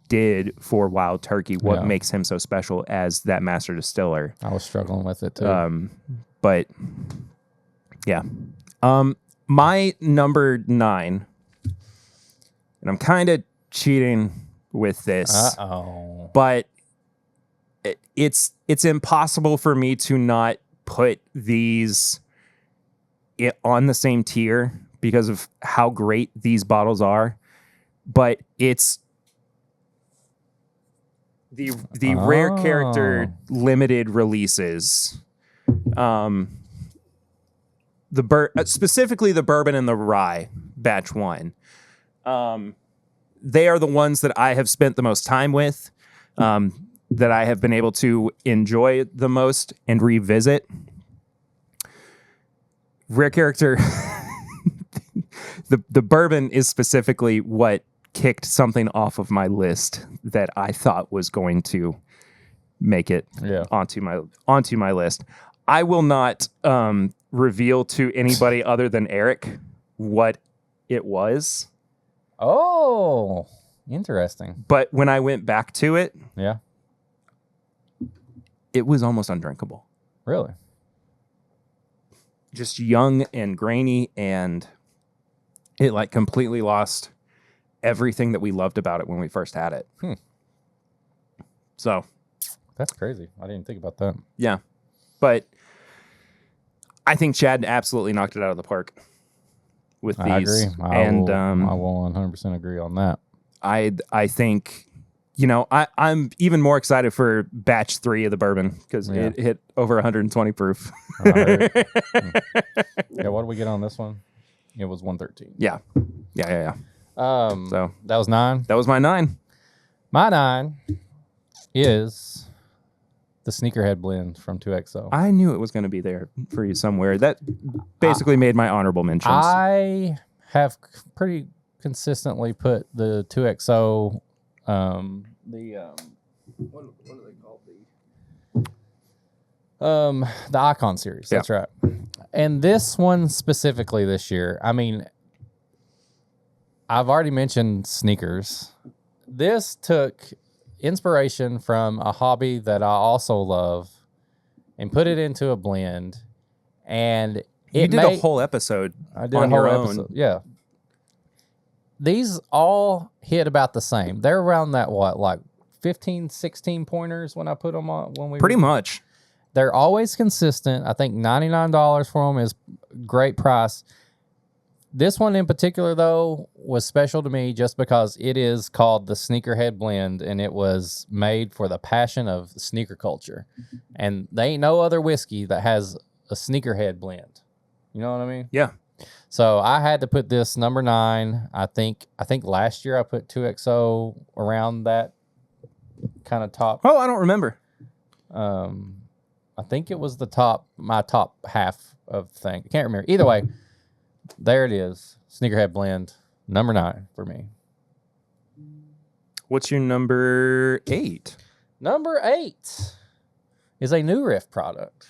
did for Wild Turkey, what makes him so special as that master distiller. I was struggling with it too. But yeah. My number 9, and I'm kind of cheating with this, but it's impossible for me to not put these on the same tier because of how great these bottles are. But it's the rare character limited releases. Specifically the Bourbon and the Rye batch 1. They are the ones that I have spent the most time with, that I have been able to enjoy the most and revisit. Rare character, the bourbon is specifically what kicked something off of my list that I thought was going to make it onto my list. I will not reveal to anybody other than Eric what it was. Oh, interesting. But when I went back to it, it was almost undrinkable. Really? Just young and grainy, and it like completely lost everything that we loved about it when we first had it. So that's crazy. I didn't think about that. Yeah. But I think Chad absolutely knocked it out of the park with these. I agree. And I will 100% agree on that. I think, I'm even more excited for batch 3 of the bourbon because it hit over 120 proof. Yeah, what did we get on this one? It was 113. Yeah. So that was 9. That was my 9. My 9 is the Sneakerhead blend from 2XO. I knew it was going to be there for you somewhere. That basically made my honorable mentions. I have pretty consistently put the 2XO, what are they called? The Icon series. That's right. And this one specifically this year, I mean, I've already mentioned sneakers. This took inspiration from a hobby that I also love and put it into a blend. And you did a whole episode on your own. Yeah. These all hit about the same. They're around that, like 15, 16 pointers when I put them on. Pretty much. They're always consistent. I think $99 for them is a great price. This one in particular, though, was special to me just because it is called the Sneakerhead Blend, and it was made for the passion of sneaker culture. And there ain't no other whiskey that has a Sneakerhead blend. You know what I mean? Yeah. So I had to put this number 9. I think last year I put 2XO around that kind of top. Oh, I don't remember. I think it was my top half of the thing. I can't remember. Either way, there it is. Sneakerhead blend, number 9 for me. What's your number 8? Number 8 is a New Riff product.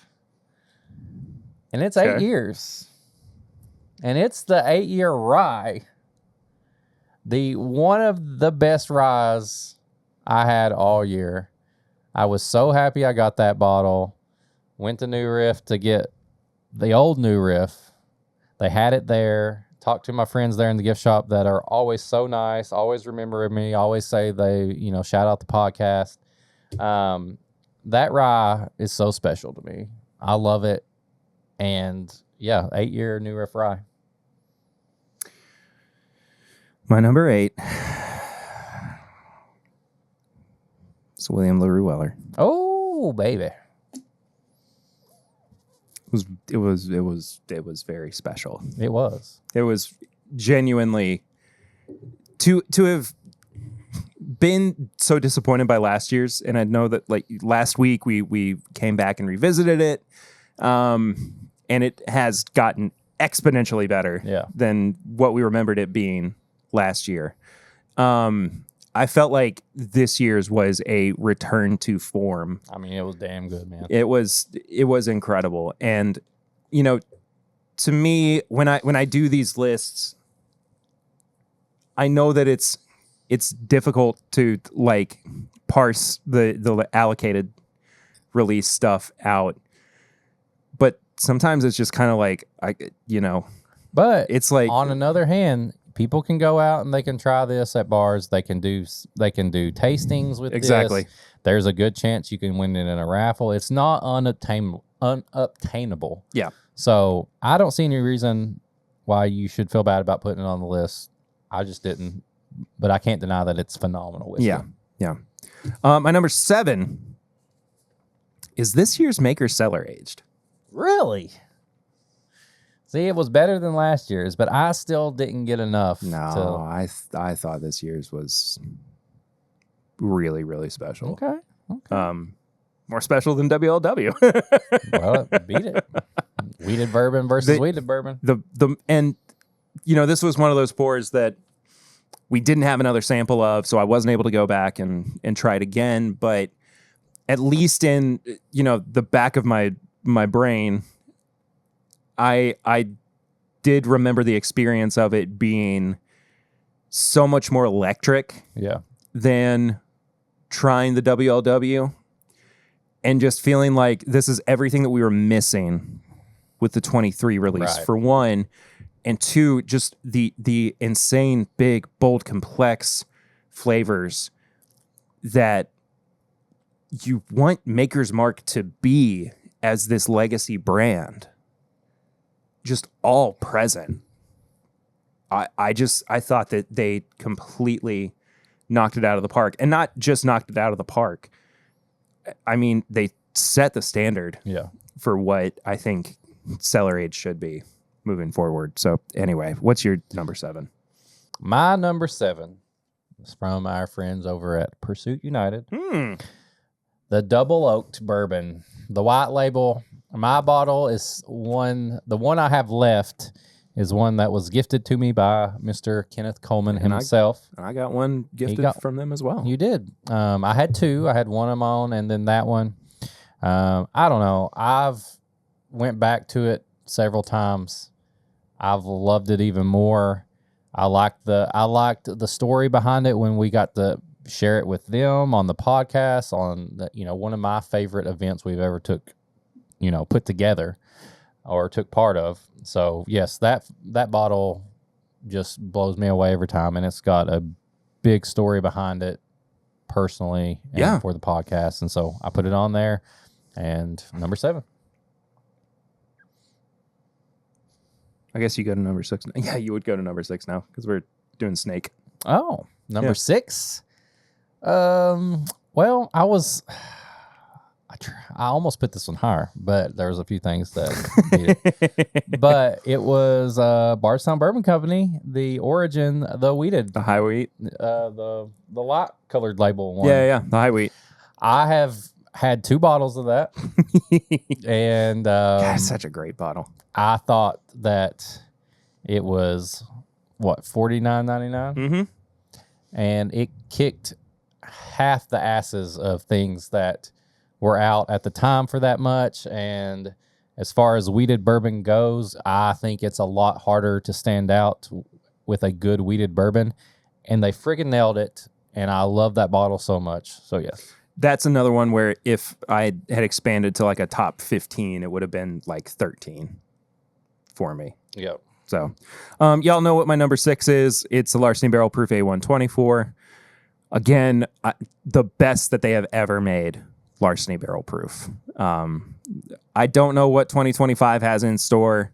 And it's 8 years. And it's the 8-year rye. One of the best ryes I had all year. I was so happy I got that bottle. Went to New Riff to get the old New Riff. They had it there. Talked to my friends there in the gift shop that are always so nice, always remember me, always say they, shout out the podcast. That rye is so special to me. I love it. And 8-year New Riff rye. My number 8 is William LaRue Weller. Oh, baby. It was very special. It was. It was genuinely to have been so disappointed by last year's, and I know that like last week we came back and revisited it, and it has gotten exponentially better than what we remembered it being last year. I felt like this year's was a return to form. I mean, it was damn good, man. It was incredible. And, you know, to me, when I do these lists, I know that it's difficult to like parse the allocated release stuff out. But sometimes it's just kind of like, but it's like, on another hand, people can go out and they can try this at bars. They can do tastings with exactly. this. There's a good chance you can win it in a raffle. It's not unobtainable. Yeah. So I don't see any reason why you should feel bad about putting it on the list. I just didn't, but I can't deny that it's phenomenal whiskey. Yeah. My number 7 is this year's Maker Cellar Aged. Really? See, it was better than last year's, but I still didn't get enough. No, I thought this year's was really, really special. Okay. More special than WLW. Well, beat it. Wheated bourbon versus wheated bourbon. And you know, this was one of those pours that we didn't have another sample of, so I wasn't able to go back and try it again. But at least in, you know, the back of my brain, I did remember the experience of it being so much more electric than trying the WLW, and just feeling like this is everything that we were missing with the 23 release, for one, and two, just the insane, big, bold, complex flavors that you want Maker's Mark to be as this legacy brand. Just all present. I thought that they completely knocked it out of the park, and not just knocked it out of the park. I mean, they set the standard for what I think cellar age should be moving forward. So anyway, what's your number 7? My number 7 is from our friends over at Pursuit United. The double oaked bourbon, the white label. My bottle is the one I have left is one that was gifted to me by Mr. Kenneth Coleman himself. I got one gifted from them as well. You did. I had 2. I had one of my own and then that one. I don't know. I've went back to it several times. I've loved it even more. I liked the story behind it when we got to share it with them on the podcast on one of my favorite events we've ever put together or took part of. So yes, that bottle just blows me away every time, and it's got a big story behind it personally and for the podcast, and so I put it on there. And number 7. I guess you go to number 6. Yeah, you would go to number 6 now because we're doing Snake. Oh, number 6. Well, I almost put this one higher, but there was a few things that beat it. But it was Bardstown Bourbon Company, the Origin, the wheated, the high wheat, the light colored label one. Yeah, the high wheat. I have had 2 bottles of that, and God, such a great bottle. I thought that it was $49.99, and it kicked half the asses of things that were out at the time for that much. And as far as wheated bourbon goes, I think it's a lot harder to stand out with a good wheated bourbon, and they friggin' nailed it. And I love that bottle so much. So yes, that's another one where if I had expanded to like a top 15, it would have been like 13 for me. Yep. So y'all know what my number 6 is. It's the Larceny Barrel Proof A124. Again, the best that they have ever made. Larceny Barrel Proof. I don't know what 2025 has in store,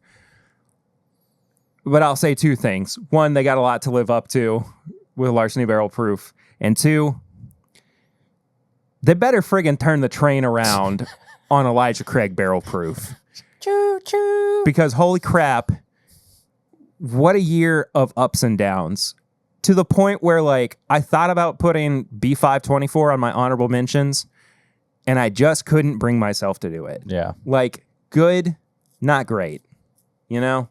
but I'll say 2 things. 1, they got a lot to live up to with Larceny Barrel Proof. And 2, they better friggin' turn the train around on Elijah Craig Barrel Proof. Choo choo. Because holy crap, what a year of ups and downs. To the point where, like, I thought about putting B524 on my honorable mentions, and I just couldn't bring myself to do it. Yeah. Like, good, not great. You know?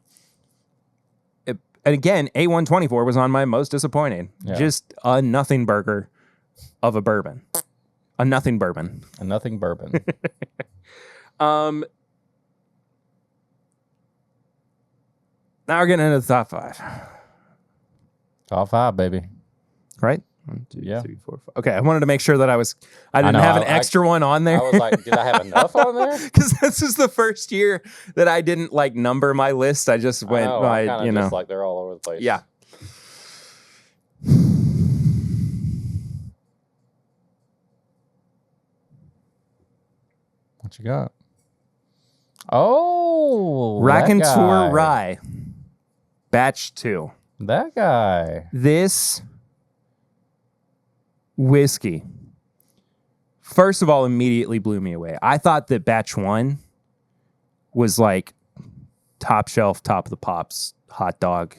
And again, A124 was on my most disappointing. Yeah. Just a nothing burger of a bourbon. A nothing bourbon. A nothing bourbon. Now we're getting into the top 5. Top 5, baby. Right? 1, 2, Yeah. 3, 4, 5. Okay, I wanted to make sure that I didn't know, have an extra one on there. I was like, did I have enough on there? Because this is the first year that I didn't like number my list. I just went, Just like they're all over the place. Yeah. What you got? Oh, Raconteur Rye, batch 2. That guy. This whiskey, first of all, immediately blew me away. I thought that batch 1 was like top shelf, top of the pops, hot dog,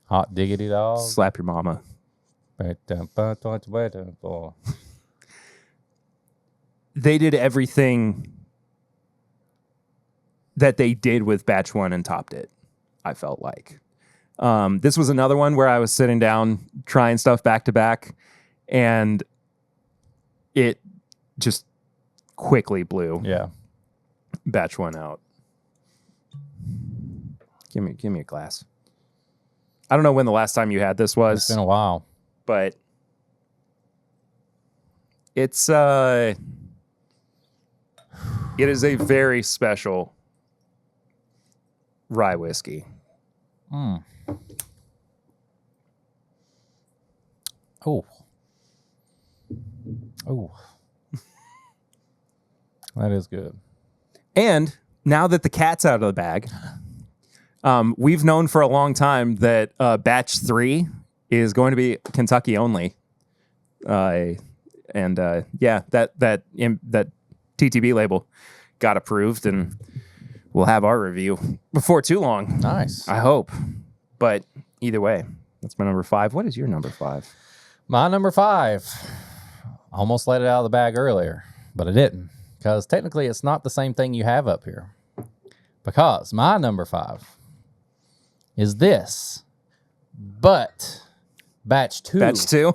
Hot diggity dog. slap your mama. They did everything that they did with batch 1 and topped it, I felt like. This was another one where I was sitting down trying stuff back to back, and it just quickly blew Yeah. batch 1 out. Give me a glass. I don't know when the last time you had this was. It's been a while. But it is a very special rye whiskey. Mm. Oh. Oh. That is good. And now that the cat's out of the bag, we've known for a long time that batch 3 is going to be Kentucky only. That TTB label got approved, and we'll have our review before too long. Nice. I hope. But either way, that's my number 5. What is your number 5? My number 5. Almost let it out of the bag earlier, but I didn't. Because technically it's not the same thing you have up here. Because my number 5 is this, but batch 2. Batch 2?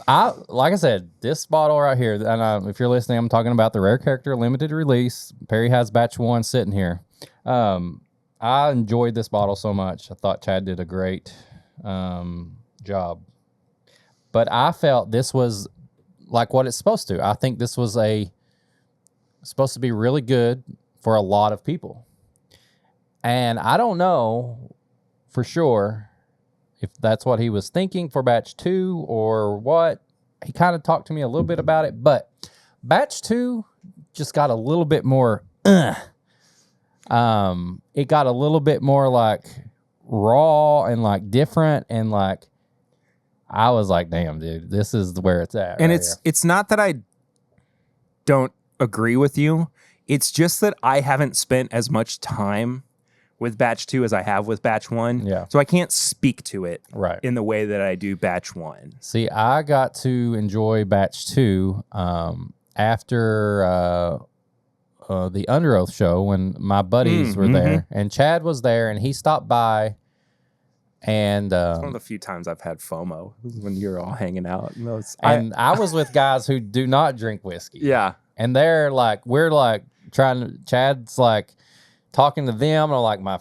Like I said, this bottle right here, and if you're listening, I'm talking about the Rare Character limited release. Perry has batch 1 sitting here. I enjoyed this bottle so much. I thought Chad did a great job. But I felt this was like what it's supposed to. I think this was supposed to be really good for a lot of people. And I don't know for sure if that's what he was thinking for batch 2 or what. He kind of talked to me a little bit about it, but batch 2 just got a little bit more it got a little bit more like raw and like different, and like I was like, damn, dude, this is where it's at. And right it's not that I don't agree with you. It's just that I haven't spent as much time with batch 2 as I have with batch 1. Yeah. So I can't speak to it Right. in the way that I do batch 1. See, I got to enjoy batch 2 after the Under Oath show when my buddies were there, and Chad was there, and he stopped by. And It's one of the few times I've had FOMO when you're all hanging out. I was with guys who do not drink whiskey. Yeah. And they're like, we're like Chad's like talking to them, and like my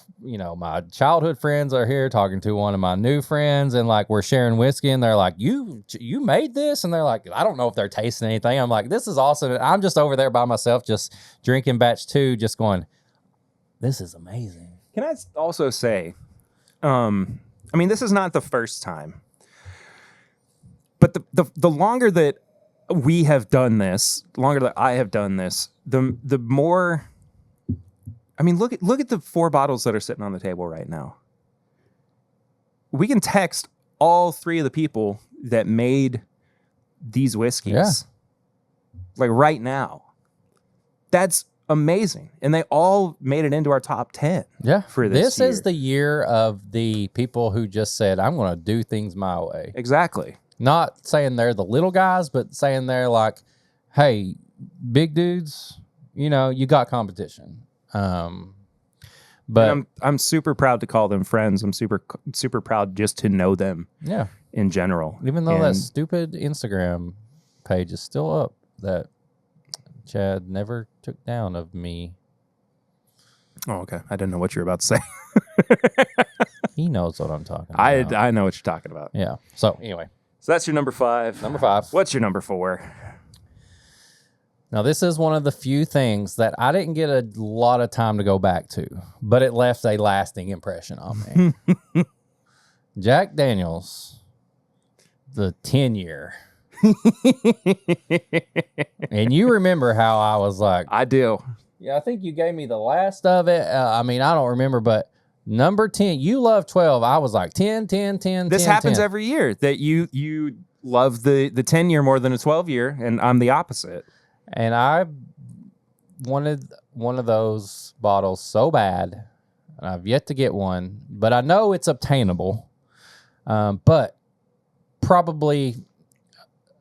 childhood friends are here talking to one of my new friends, and like we're sharing whiskey, and they're like, you made this? And they're like, I don't know if they're tasting anything. I'm like, this is awesome. And I'm just over there by myself, just drinking batch 2, just going, this is amazing. Can I also say, this is not the first time, but the longer that we have done this, longer that I have done this, the more. I mean, look at the 4 bottles that are sitting on the table right now. We can text all 3 of the people that made these whiskeys, like right now. That's amazing, and they all made it into our top 10. Yeah. For this is year. the year of the people who just said, I'm going to do things my way. Exactly. Not saying they're the little guys, but saying they're like, hey, big dudes, you know, you got competition. But and I'm super proud to call them friends. I'm super proud just to know them. Yeah. In general, even though that stupid Instagram page is still up that Chad never took down of me. Oh, okay. I didn't know what you were about to say. He knows what I'm talking about. I know what you're talking about. Yeah. So anyway. So that's your number 5. Number 5. What's your number 4? Now, this is one of the few things that I didn't get a lot of time to go back to, but it left a lasting impression on me. Jack Daniel's, the 10-year. And you remember how I was like... I do. Yeah, I think you gave me the last of it. I mean, I don't remember, but number 10, you love 12. I was like 10, 10, 10, This 10, happens 10. every year, that you love the 10-year more than a 12-year, and I'm the opposite. And I wanted one of those bottles so bad, and I've yet to get one, but I know it's obtainable. But probably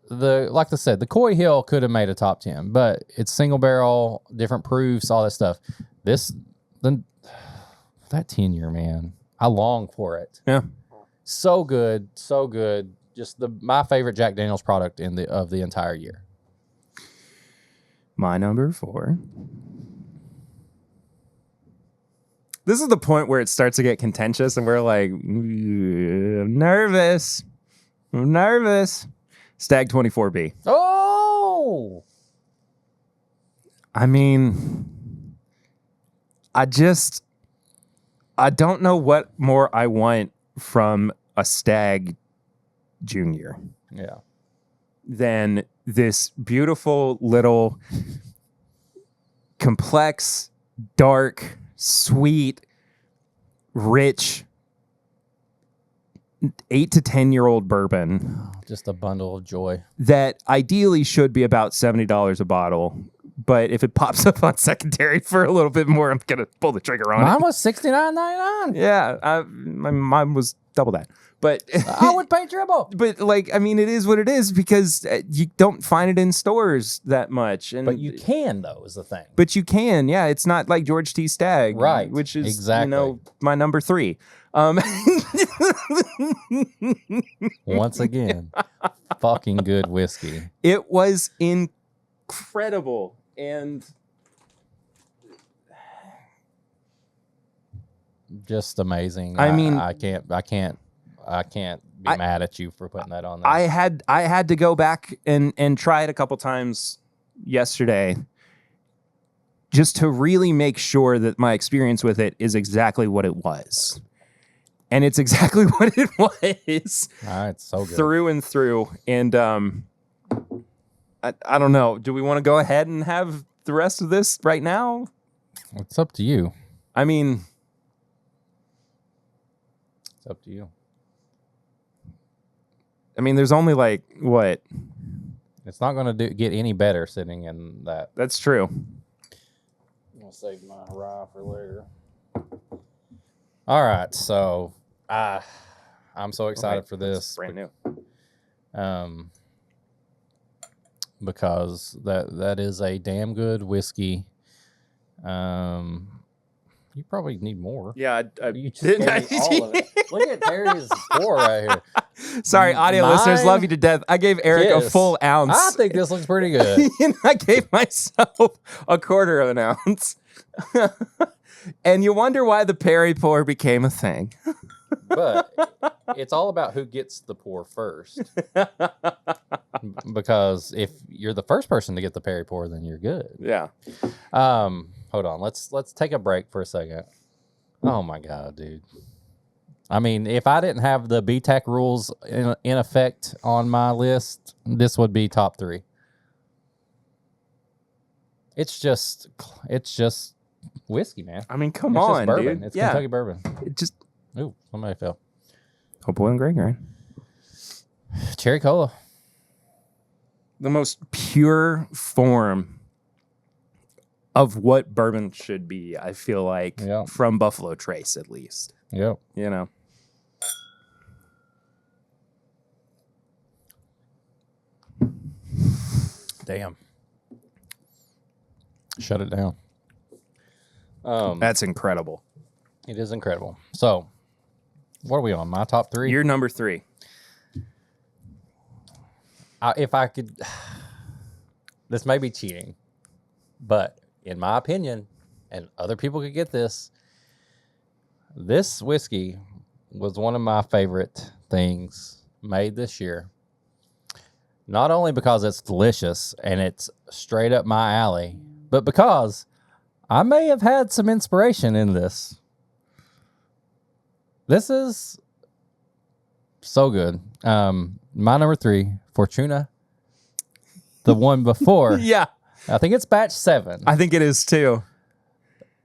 like I said, the Coy Hill could have made a top 10, but it's single barrel, different proofs, all that stuff. That 10-year, man, I long for it. Yeah, so good, so good. Just my favorite Jack Daniel's product of the entire year. My number 4. This is the point where it starts to get contentious, and we're like, I'm nervous. Stag 24B. Oh! I mean, I don't know what more I want from a Stag Junior. Yeah. Than this beautiful little complex, dark, sweet, rich 8 to 10-year-old bourbon. Just a bundle of joy. That ideally should be about $70 a bottle. But if it pops up on secondary for a little bit more, I'm going to pull the trigger on it. Mine was $69.99. Yeah, mine was double that. But I would pay triple. But like, I mean, it is what it is, because you don't find it in stores that much. And you can, though, is the thing. But you can, yeah. It's not like George T. Stagg, right? Which is exactly my number 3. Once again, fucking good whiskey. It was incredible, and just amazing. I mean, I can't be mad at you for putting that on there. I had to go back and try it a couple times yesterday, just to really make sure that my experience with it is exactly what it was. And it's exactly what it was. It's so good. Through and through. And I don't know. Do we want to go ahead and have the rest of this right now? It's up to you. I mean, it's up to you. I mean, there's only like, what? It's not going to get any better sitting in that. That's true. I'm going to save my rye for later. All right, so I'm so excited for this. Brand new. Because that is a damn good whiskey. You probably need more. Yeah, you just gave me all of it. Look at Terry's pour right here. Sorry, audio listeners, love you to death. I gave Eric a full ounce. I think this looks pretty good. And I gave myself a quarter of an ounce. And you wonder why the Perry pour became a thing. But it's all about who gets the pour first. Because if you're the first person to get the Perry pour, then you're good. Yeah. Hold on. Let's take a break for a second. Oh my God, dude. I mean, if I didn't have the BTAC rules in effect on my list, this would be top 3. It's just whiskey, man. I mean, come it's on, just bourbon. dude. It's Kentucky bourbon. It just... Ooh, somebody fell. Hope Boy and Greg, right? Cherry Cola. The most pure form of what bourbon should be, I feel like, Yeah. from Buffalo Trace, at least. Yep. You know? Damn. Shut it down. That's incredible. It is incredible. So, what are we on? My top 3? You're number 3. If I could, this may be cheating, but in my opinion, and other people could get this whiskey was one of my favorite things made this year. Not only because it's delicious and it's straight up my alley, but because I may have had some inspiration in this. This is so good. My number 3, Fortuna. The one before. Yeah. I think it's batch 7. I think it is too.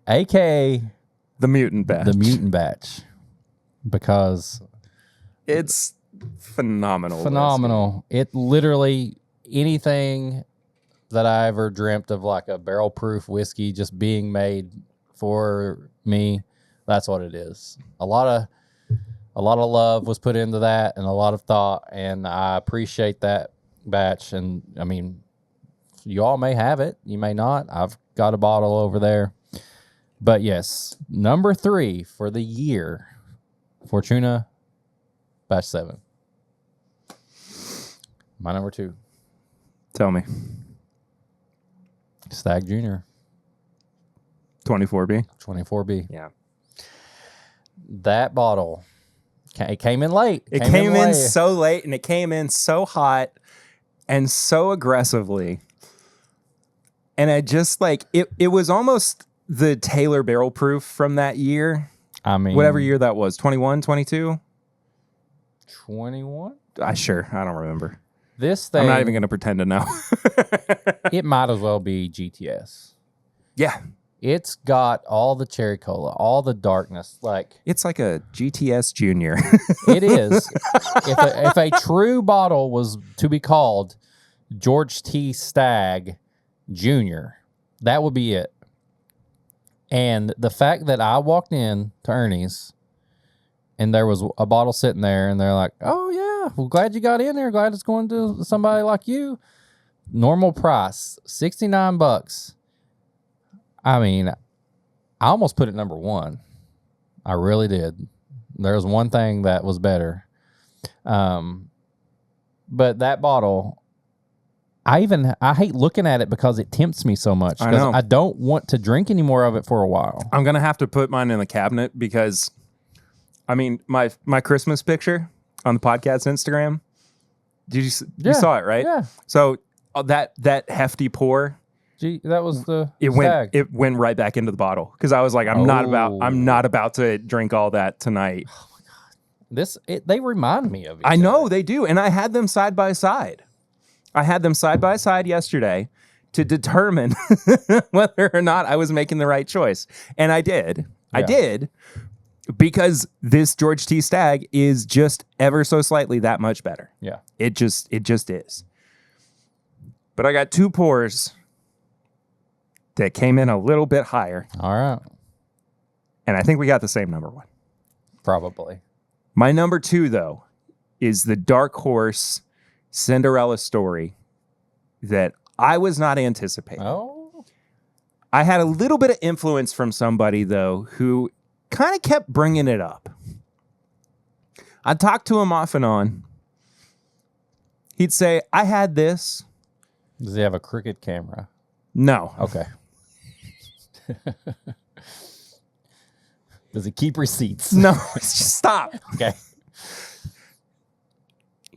AKA The mutant batch. the mutant batch. Because It's phenomenal. phenomenal. It literally, anything that I ever dreamt of, like a barrel proof whiskey just being made for me, that's what it is. A lot of love was put into that and a lot of thought, and I appreciate that batch. And I mean, you all may have it, you may not. I've got a bottle over there. But yes, number 3 for the year, Fortuna batch 7. My number 2, Tell me. Stag Jr. 24B. 24B. Yeah. That bottle, it came in late. It came in late. so late, and it came in so hot and so aggressively. And I just like it was almost the Taylor barrel proof from that year. I mean, Whatever year that was, 21, 22? 21? I don't remember. This thing, I'm not even going to pretend to know. it might as well be GTS. Yeah. It's got all the cherry cola, all the darkness. Like, It's like a GTS Junior. it is. If a true bottle was to be called George T. Stagg Jr., that would be it. And the fact that I walked in to Ernie's and there was a bottle sitting there and they're like, oh, yeah, well, glad you got in there. Glad it's going to somebody like you. Normal price, $69. I mean, I almost put it number 1. I really did. There was one thing that was better. But that bottle, I hate looking at it because it tempts me so much. I know. I don't want to drink any more of it for a while. I'm going to have to put mine in the cabinet because, I mean, my Christmas picture on the podcast Instagram, you saw it, right? Yeah. So that hefty pour, Gee, that was the it Stag. went right back into the bottle because I was like, I'm not about to drink all that tonight. They remind me of each I know other. they do, and I had them side by side. I had them side by side yesterday to determine whether or not I was making the right choice, and I did. I Yeah. did because this George T. Stagg is just ever so slightly that much better. Yeah. It just is. But I got 2 pours that came in a little bit higher, All right. and I think we got the same number 1. Probably. My number 2, though, is the Dark Horse Cinderella story that I was not anticipating. Oh. I had a little bit of influence from somebody, though, who kind of kept bringing it up. I'd talk to him off and on. He'd say, I had this. Does he have a crooked camera? No. Okay. Does he keep receipts? No. Stop. Okay.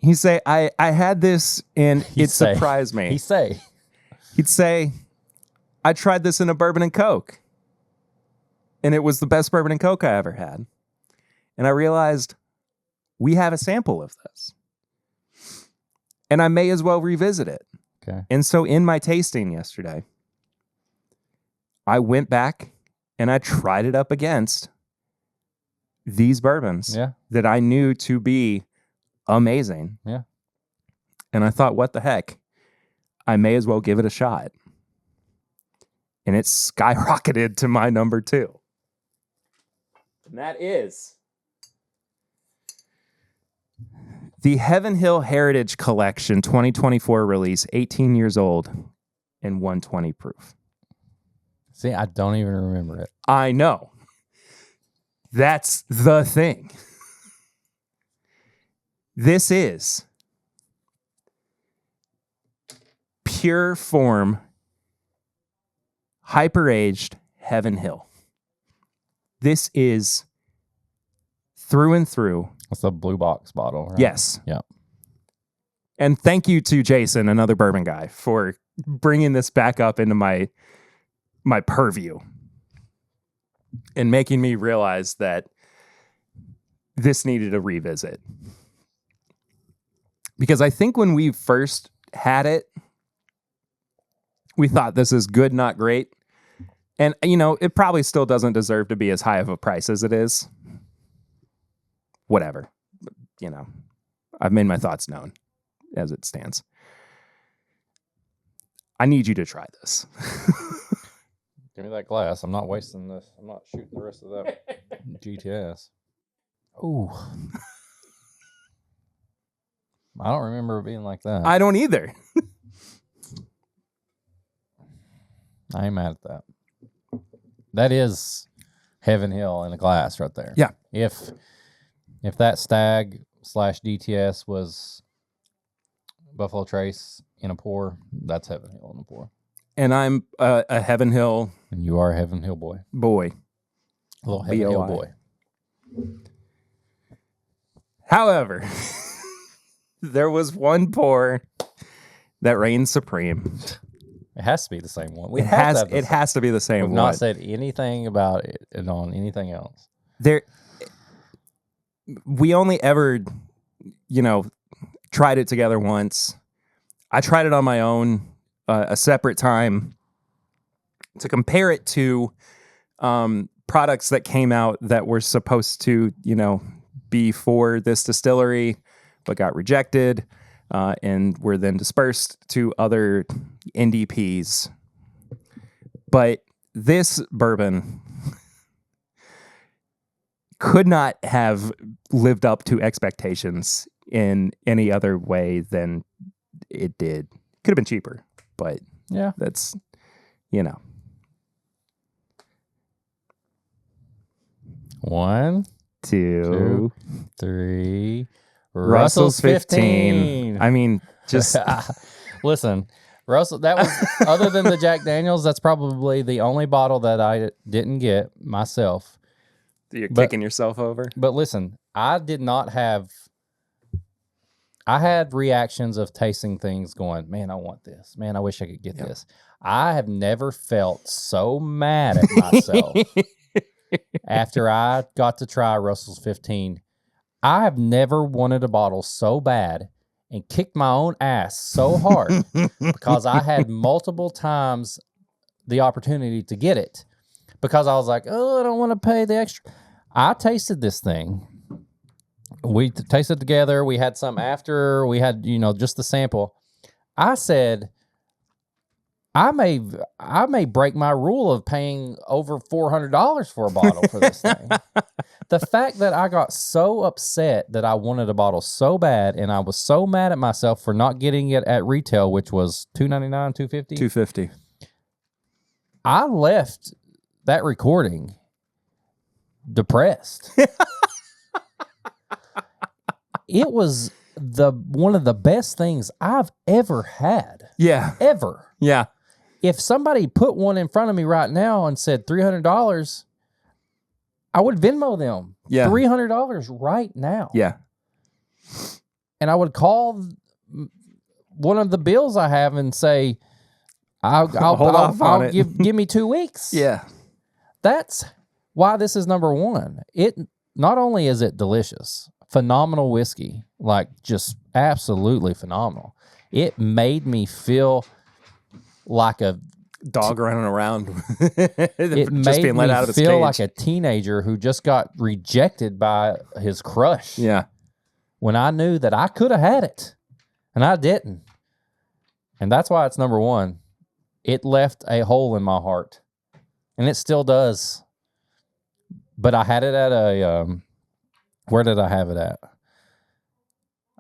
He'd say, I had this and it surprised me. He'd say, I tried this in a bourbon and Coke. And it was the best bourbon and Coke I ever had. And I realized we have a sample of this. And I may as well revisit it. okay. And so in my tasting yesterday, I went back and I tried it up against these bourbons Yeah. that I knew to be amazing. Yeah. And I thought, what the heck? I may as well give it a shot. and it skyrocketed to my number 2. And that is the Heaven Hill Heritage Collection 2024 release, 18 years old and 120 proof. See, I don't even remember it. I know. That's the thing. This is pure form, hyper-aged Heaven Hill. This is through and through. It's a blue box bottle, right? Yes. Yeah. And thank you to Jason, another bourbon guy, for bringing this back up into my purview and making me realize that this needed a revisit. Because I think when we first had it, we thought this is good, not great. And, you know, it probably still doesn't deserve to be as high of a price as it is. Whatever. You know, I've made my thoughts known as it stands. I need you to try this. Give me that glass. I'm not wasting this. I'm not shooting the rest of that GTS. Ooh. I don't remember it being like that. I don't either. I ain't mad at that. That is Heaven Hill in a glass right there. Yeah. If that Stag / DTS was Buffalo Trace in a pour, that's Heaven Hill in a pour. And I'm a Heaven Hill. And you are a Heaven Hill boy. Boy. A little Heaven Hill boy. However, there was one pour that reigned supreme. It has to be the same one. It has to be the same We've one. not said anything about it on anything else. We only ever, you know, tried it together once. I tried it on my own a separate time to compare it to products that came out that were supposed to, you know, be for this distillery, but got rejected and were then dispersed to other NDPs. But this bourbon could not have lived up to expectations in any other way than it did. Could have been cheaper, but yeah, that's, you know. 1, 2, 3. Russell's 15. I mean, just listen, Russell, that was, other than the Jack Daniels, that's probably the only bottle that I didn't get myself. You're kicking yourself over. But listen, I had reactions of tasting things going, man, I want this. Man, I wish I could get this. I have never felt so mad at myself after I got to try Russell's 15. I have never wanted a bottle so bad and kicked my own ass so hard because I had multiple times the opportunity to get it because I was like, oh, I don't want to pay the extra. I tasted this thing. We tasted together. We had some after. We had, you know, just the sample. I said, I may break my rule of paying over $400 for a bottle for this thing. The fact that I got so upset that I wanted a bottle so bad, and I was so mad at myself for not getting it at retail, which was $2.99, $2.50. $2.50. I left that recording depressed. It was one of the best things I've ever had. Yeah. Ever. Yeah. If somebody put one in front of me right now and said $300, I would Venmo them $300 right now. Yeah. And I would call one of the bills I have and say, I'll hold off on it. Give me 2 weeks. Yeah. That's why this is number one. It not only is it delicious, phenomenal whiskey, like just absolutely phenomenal. It made me feel like a dog running around. It just made me feel like a teenager who just got rejected by his crush. Yeah. When I knew that I could have had it, and I didn't. And that's why it's number one. it left a hole in my heart, and it still does. But I had it at a where did I have it at?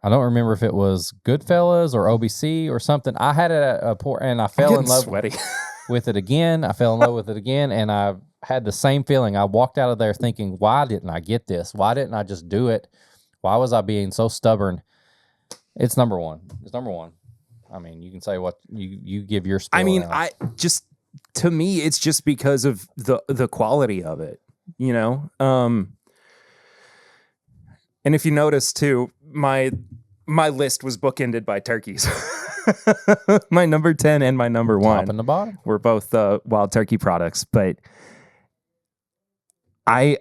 I don't remember if it was Goodfellas or OBC or something. I had it at a pour, and I fell in love sweaty. with it again. I fell in love with it again, and I had the same feeling. I walked out of there thinking, why didn't I get this? Why didn't I just do it? Why was I being so stubborn? It's number one. It's number one. I mean, you can say what you give your spiel. I mean, out. to me, it's just because of the quality of it, you know? And if you notice too, my list was bookended by turkeys. My number 10 and my number 1 Top and the bottom were both wild turkey products, but I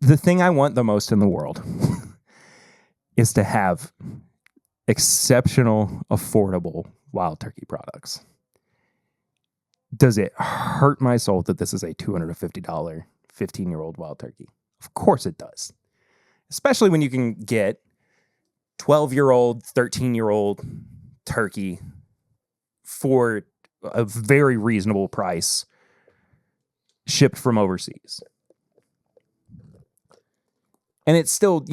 the thing I want the most in the world is to have exceptional, affordable wild turkey products. Does it hurt my soul that this is a $250 15-year-old wild turkey? Of course it does. Especially when you can get 12-year-old, 13-year-old turkey for a very reasonable price shipped from overseas. And it's still,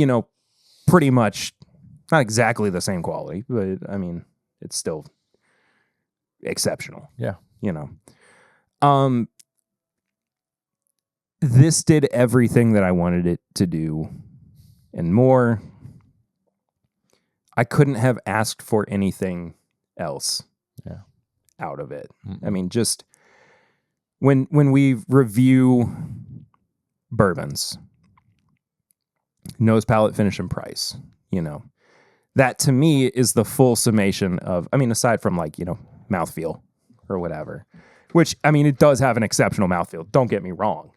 pretty much not exactly the same quality, but I mean, it's still exceptional. Yeah. This did everything that I wanted it to do and more. I couldn't have asked for anything else out of it. Mm-mm. I mean, just when we review bourbons, nose, palate, finish, and price, that to me is the full summation of, I mean, aside from mouthfeel or whatever, which, I mean, it does have an exceptional mouthfeel. Don't get me wrong.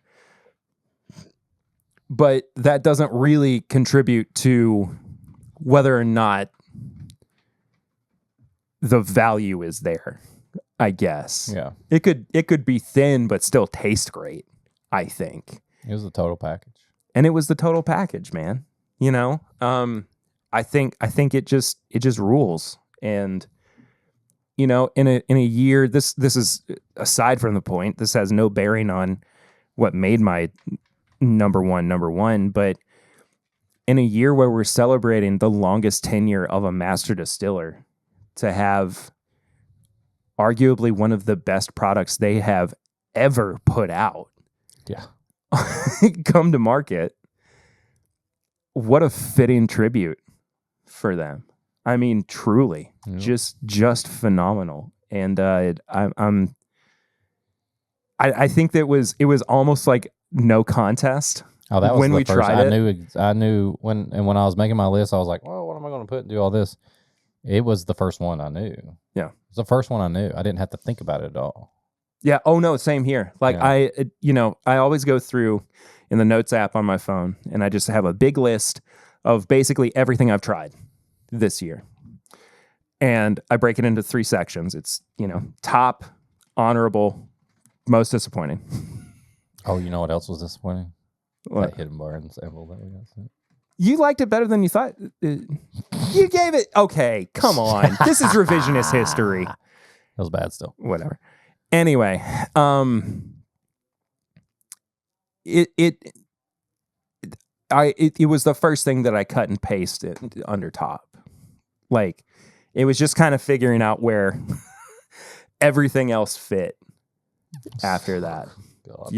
But that doesn't really contribute to whether or not the value is there, I guess. Yeah. It could be thin, but still taste great, I think. It was the total package. And it was the total package, man. I think it just rules. And in a year, this is aside from the point, this has no bearing on what made my number one, but in a year where we're celebrating the longest tenure of a master distiller, to have arguably one of the best products they have ever put out come to market, what a fitting tribute for them. I mean, truly, just phenomenal. And I think that it was almost like no contest. Oh, that was when we first, tried it. I knew when I was making my list, I was like, well, what am I going to put and do all this? It was the first one I knew. Yeah. It was the first one I knew. I didn't have to think about it at all. Yeah. Oh no, same here. I always go through in the notes app on my phone, and I just have a big list of basically everything I've tried this year. And I break it into 3 sections. It's, top, honorable, most disappointing. Oh, you know what else was disappointing? What? That Hidden Bar sample that we got sent. You liked it better than you thought. You gave it. Okay, come on. This is revisionist history. That was bad still. Whatever. Anyway, it was the first thing that I cut and pasted under top. It was just kind of figuring out where everything else fit after that. God,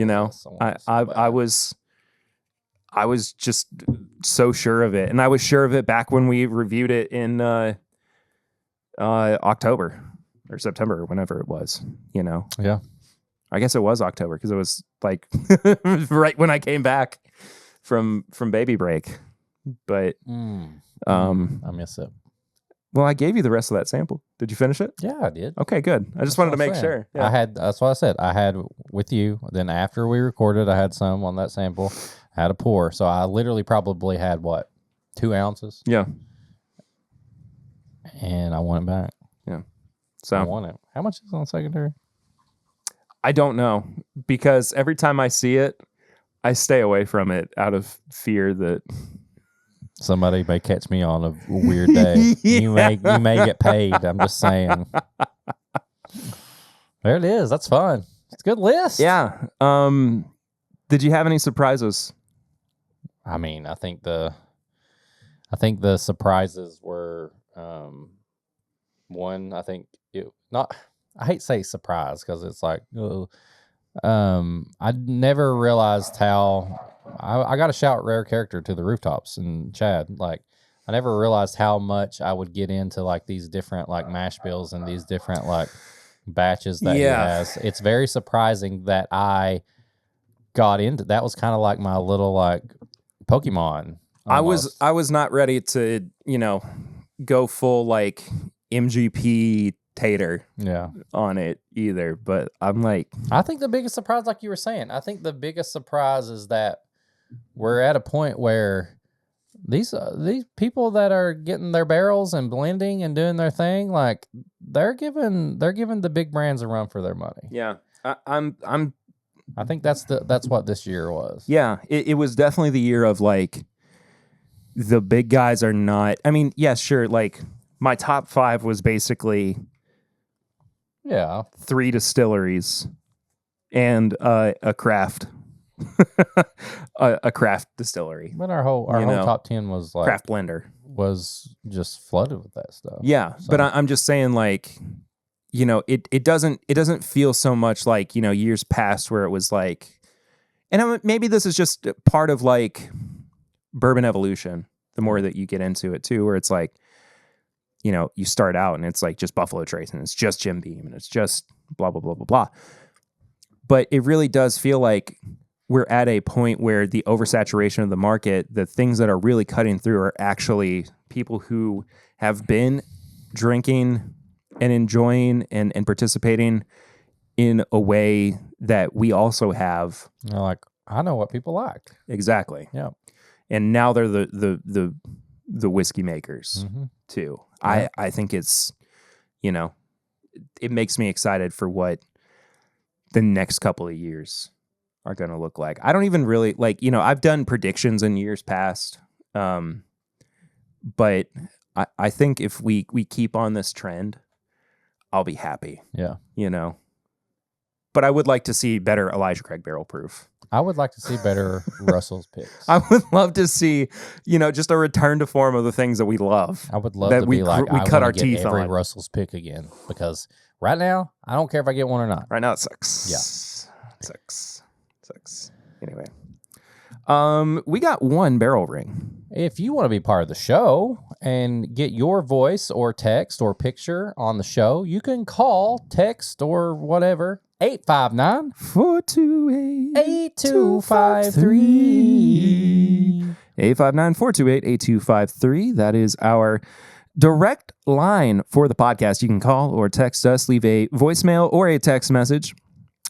I was just so sure of it, and I was sure of it back when we reviewed it in October or September or whenever it was. Yeah, I guess it was October because it was right when I came back from baby break. But I miss it. Well, I gave you the rest of that sample. Did you finish it? Yeah, I did. Okay, good. I just wanted to make sure. Yeah. That's what I said. I had with you. Then after we recorded, I had some on that sample. I had a pour. So I literally probably had 2 ounces? Yeah. And I want it back. Yeah. So I want it. How much is on secondary? I don't know, because every time I see it, I stay away from it out of fear that Somebody may catch me on a weird day. Yeah. You may get paid. I'm just saying. There it is. That's fun. It's a good list. Yeah. Did you have any surprises? I mean, I think the surprises were one. I think it not. I hate to say surprise because it's like, I never realized how. I got to shout Rare Character to the rooftops and Chad. Like, I never realized how much I would get into like these different like mash bills and these different like batches that he has. It's very surprising that I got into. That was kind of like my little like Pokemon. Almost. I was not ready to, go full like MGP tater on it either, but I'm like, I think the biggest surprise, like you were saying, I think the biggest surprise is that we're at a point where these people that are getting their barrels and blending and doing their thing, like they're giving the big brands a run for their money. Yeah, I think that's what this year was. Yeah, it was definitely the year of like the big guys are not. I mean, yeah, sure. Like my top 5 was basically 3 distilleries and a craft. a craft distillery. But our whole top 10 was like craft blender was just flooded with that stuff. Yeah, so. But I'm just saying, like, it doesn't feel so much like years past where it was like, and maybe this is just part of like bourbon evolution. The more that you get into it too, where it's like, you start out and it's like just Buffalo Trace and it's just Jim Beam and it's just blah blah blah blah blah. But it really does feel like we're at a point where the oversaturation of the market, the things that are really cutting through are actually people who have been drinking and enjoying and participating in a way that we also have. Like, I know what people like. Exactly. Yeah. And now they're the whiskey makers too. Yeah. I think it's, it makes me excited for what the next couple of years are going to look like. I don't even really like, I've done predictions in years past. But I think if we keep on this trend, I'll be happy. Yeah. But I would like to see better Elijah Craig barrel proof. I would like to see better Russell's picks. I would love to see, just a return to form of the things that we love. I would love to be like, we cut our teeth every on Russell's pick again, because right now, I don't care if I get one or not. Right now it sucks. Yeah. It sucks. Anyway. We got one barrel ring. If you want to be part of the show and get your voice or text or picture on the show, you can call, text, or whatever, 859-428-8253. 859-428-8253. That is our direct line for the podcast. You can call or text us, leave a voicemail or a text message.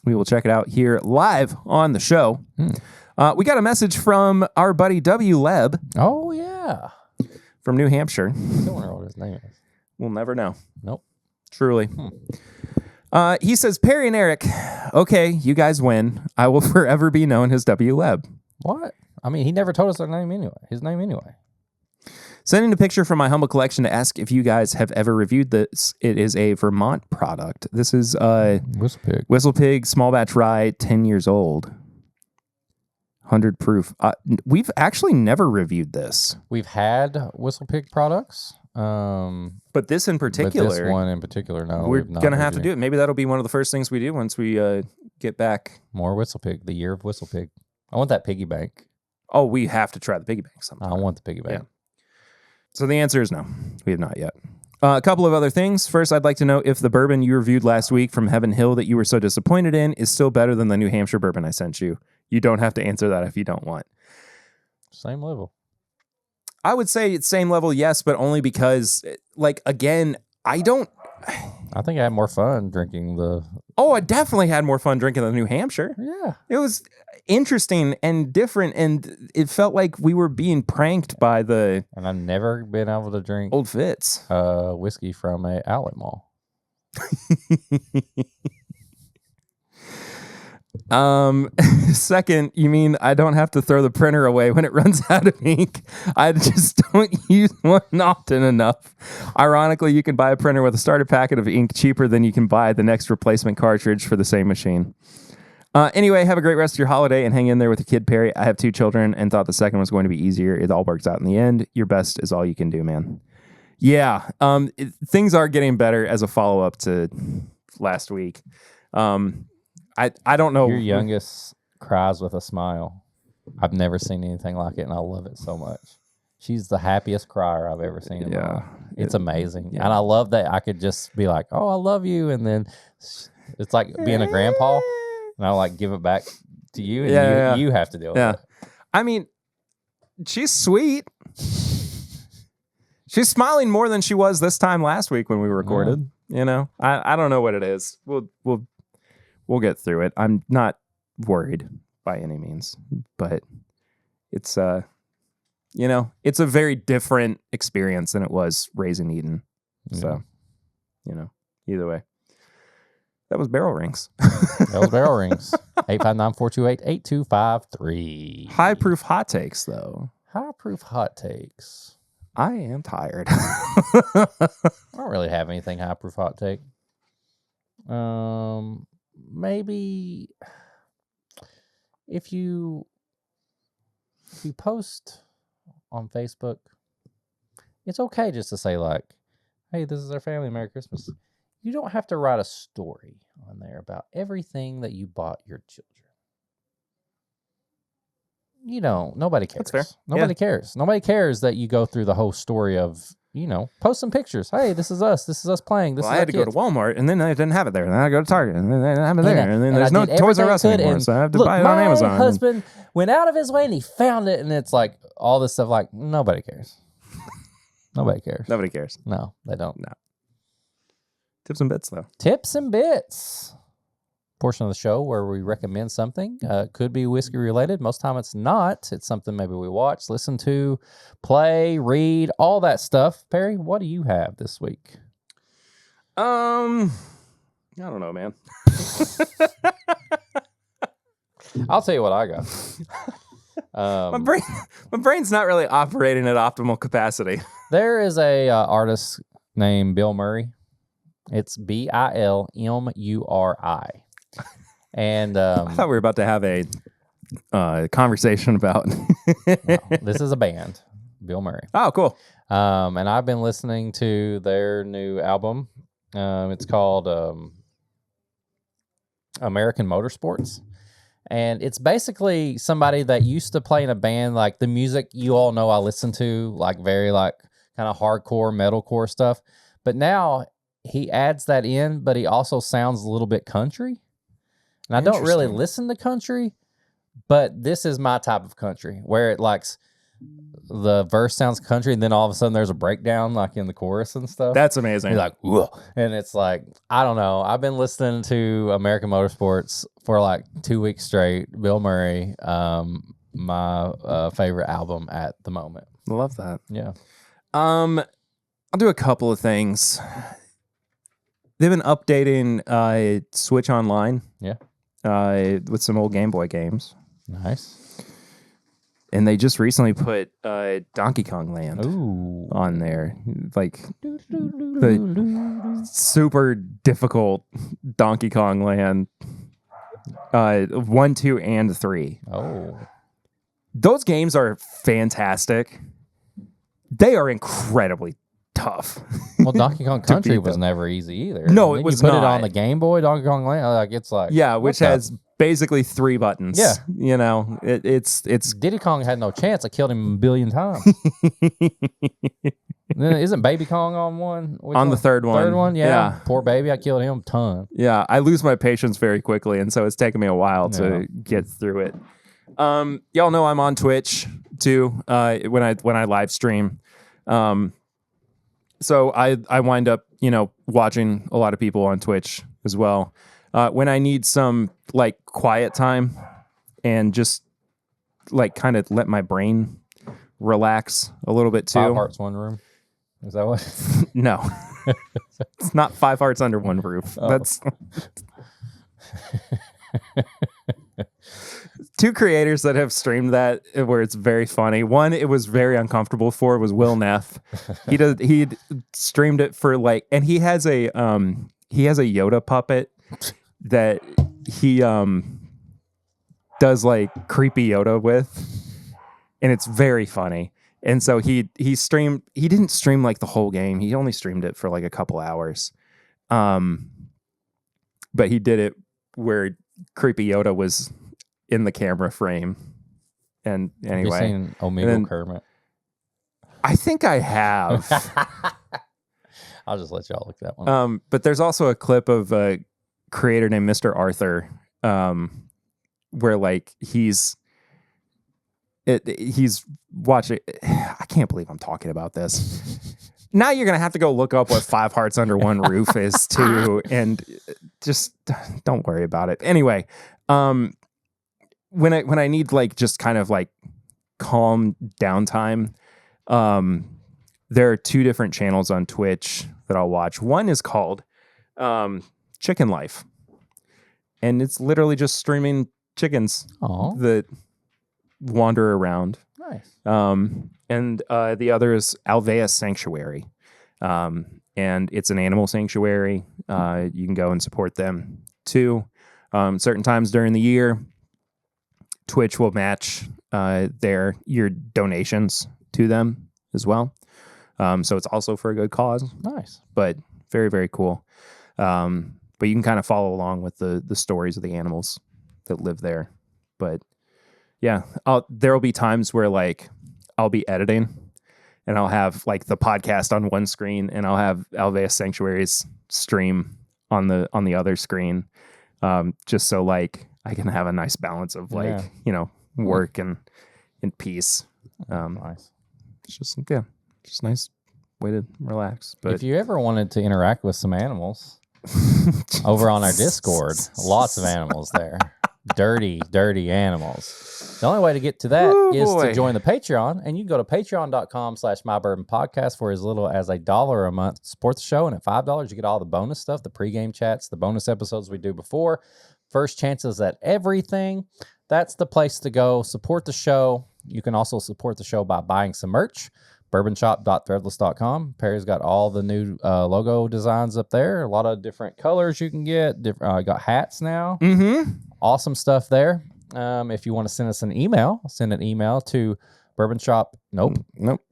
We will check it out here live on the show. We got a message from our buddy W. Leb. Oh, yeah. From New Hampshire. I don't know what his name is. We'll never know. Nope. Truly. He says, Perry and Eric, okay, you guys win. I will forever be known as W. Leb. What? I mean, he never told us his name anyway. Sending a picture from my humble collection to ask if you guys have ever reviewed this. It is a Vermont product. This is Whistle Pig Small Batch Rye, 10 years old. 100 proof. We've actually never reviewed this. We've had Whistle Pig products. But this in particular. But this one in particular, no. We're going to have to do it. Maybe that'll be one of the first things we do once we get back. More Whistle Pig. The year of Whistle Pig. I want that piggy bank. Oh, we have to try the piggy bank sometime. I want the piggy bank. Yeah. So the answer is no. We have not yet. A couple of other things. First, I'd like to know if the bourbon you reviewed last week from Heaven Hill that you were so disappointed in is still better than the New Hampshire bourbon I sent you. You don't have to answer that if you don't want. Same level. I would say it's same level, yes, but only because, like, again, I think I had more fun drinking the... Oh, I definitely had more fun drinking the New Hampshire. Yeah. It was interesting and different, and it felt like we were being pranked by the... And I've never been able to drink... Old Fitz. Whiskey from a outlet mall. Second, you mean I don't have to throw the printer away when it runs out of ink? I just don't use one often enough. Ironically, you can buy a printer with a starter packet of ink cheaper than you can buy the next replacement cartridge for the same machine. Anyway, have a great rest of your holiday and hang in there with your kid, Perry. I have 2 children and thought the second was going to be easier. It all works out in the end. Your best is all you can do, man. Yeah, things are getting better as a follow-up to last week. I don't know. Your youngest cries with a smile. I've never seen anything like it, and I love it so much. She's the happiest crier I've ever seen in my life. It's amazing. Yeah. And I love that I could just be like, oh, I love you. And then it's like being a grandpa. And I'll like give it back to you, and you have to deal with it. I mean, she's sweet. She's smiling more than she was this time last week when we recorded. You know, I don't know what it is. We'll get through it. I'm not worried by any means, but it's it's a very different experience than it was raising Eden. So, either way. That was Barrel Rings. That was Barrel Rings. 859-428-8253. High proof hot takes, though. High proof hot takes. I am tired. I don't really have anything high proof hot take. Maybe if you post on Facebook, it's okay just to say like, hey, this is our family, Merry Christmas. You don't have to write a story on there about everything that you bought your children. You know, nobody cares. That's fair. Nobody cares. Nobody cares that you go through the whole story of, post some pictures. Hey, this is us. This is us playing. I had to go to Walmart, and then I didn't have it there. And then I go to Target, and then they didn't have it there. And then there's no Toys R Us anymore, so I have to buy it on Amazon. My husband went out of his way, and he found it, and it's like all this stuff. Like, nobody cares. Nobody cares. Nobody cares. No, they don't. No. Tips and bits, though. Tips and bits. Portion of the show where we recommend something. Could be whiskey related. Most time it's not. It's something maybe we watch, listen to, play, read, all that stuff. Perry, what do you have this week? I don't know, man. I'll tell you what I got. My brain's not really operating at optimal capacity. There is a artist named Bill Murray. It's Bilmuri. And I thought we were about to have a conversation about. No, this is a band, Bill Murray. Oh, cool. And I've been listening to their new album. It's called American Motorsports. And it's basically somebody that used to play in a band, like the music you all know I listen to, like very like kind of hardcore, metalcore stuff. But now he adds that in, but he also sounds a little bit country. And I don't really listen to country, but this is my type of country where it likes the verse sounds country, and then all of a sudden there's a breakdown like in the chorus and stuff. That's amazing. You're like, whoa. And it's like, I don't know. I've been listening to American Motorsports for like 2 weeks straight. Bill Murray, my favorite album at the moment. Love that. Yeah. I'll do a couple of things. They've been updating Switch Online. Yeah. With some old Game Boy games. Nice. And they just recently put Donkey Kong Land on there. Like the super difficult Donkey Kong Land 1, 2, and 3. Oh. Those games are fantastic. They are incredibly tough. Well, Donkey Kong Country was never easy either. No, it was not. You put not. it on the Game Boy, Donkey Kong Land, like it's like which has basically 3 buttons. Yeah, it's Diddy Kong had no chance. I killed him a billion times. Isn't Baby Kong on one? The third one. Third one, yeah. Poor baby, I killed him a ton. Yeah, I lose my patience very quickly, and so it's taken me a while to get through it. Y'all know I'm on Twitch too. When I live stream. So I wind up, watching a lot of people on Twitch as well. When I need some like quiet time and just like kind of let my brain relax a little bit too. 5 Hearts, One Room. Is that what? No, it's not 5 Hearts Under One Roof. Oh. That's two creators that have streamed that where it's very funny. One, it was very uncomfortable for was Will Neff. He streamed it for like, and he has a Yoda puppet that he does like creepy Yoda with, and it's very funny. And so he didn't stream like the whole game. He only streamed it for like a couple hours. But he did it where creepy Yoda was in the camera frame. And anyway, have you seen Omegle Kermit? I think I have. I'll just let y'all look that one. But there's also a clip of a creator named Mr. Arthur, where like he's watching. I can't believe I'm talking about this. Now you're gonna have to go look up what 5 Hearts Under One Roof is too, and just don't worry about it. Anyway, when I need like just kind of like calm downtime, there are 2 different channels on Twitch that I'll watch. One is called Chicken Life, and it's literally just streaming chickens that wander around. Nice. And the other is Alveus Sanctuary, and it's an animal sanctuary. You can go and support them too. Certain times during the year, Twitch will match your donations to them as well. So it's also for a good cause. Nice, but very, very cool. But you can kind of follow along with the stories of the animals that live there. But yeah, there will be times where like I'll be editing and I'll have like the podcast on one screen and I'll have Alveus Sanctuary's stream on the other screen, just so like I can have a nice balance of like work and peace. Nice. It's just nice way to relax. But if you ever wanted to interact with some animals over on our Discord, lots of animals there. Dirty animals. The only way to get to that is to join the Patreon, and you can go to patreon.com/mybourbonpodcast for as little as $1 a month to support the show, and at $5 you get all the bonus stuff, the pregame chats, the bonus episodes we do before, first chances at everything. That's the place to go. Support the show. You can also support the show by buying some merch. bourbonshop.threadless.com. Perry's got all the new logo designs up there. A lot of different colors you can get. Got hats now. Mm-hmm. Awesome stuff there. If you want to send us an email, send an email to bourbonshop. Nope.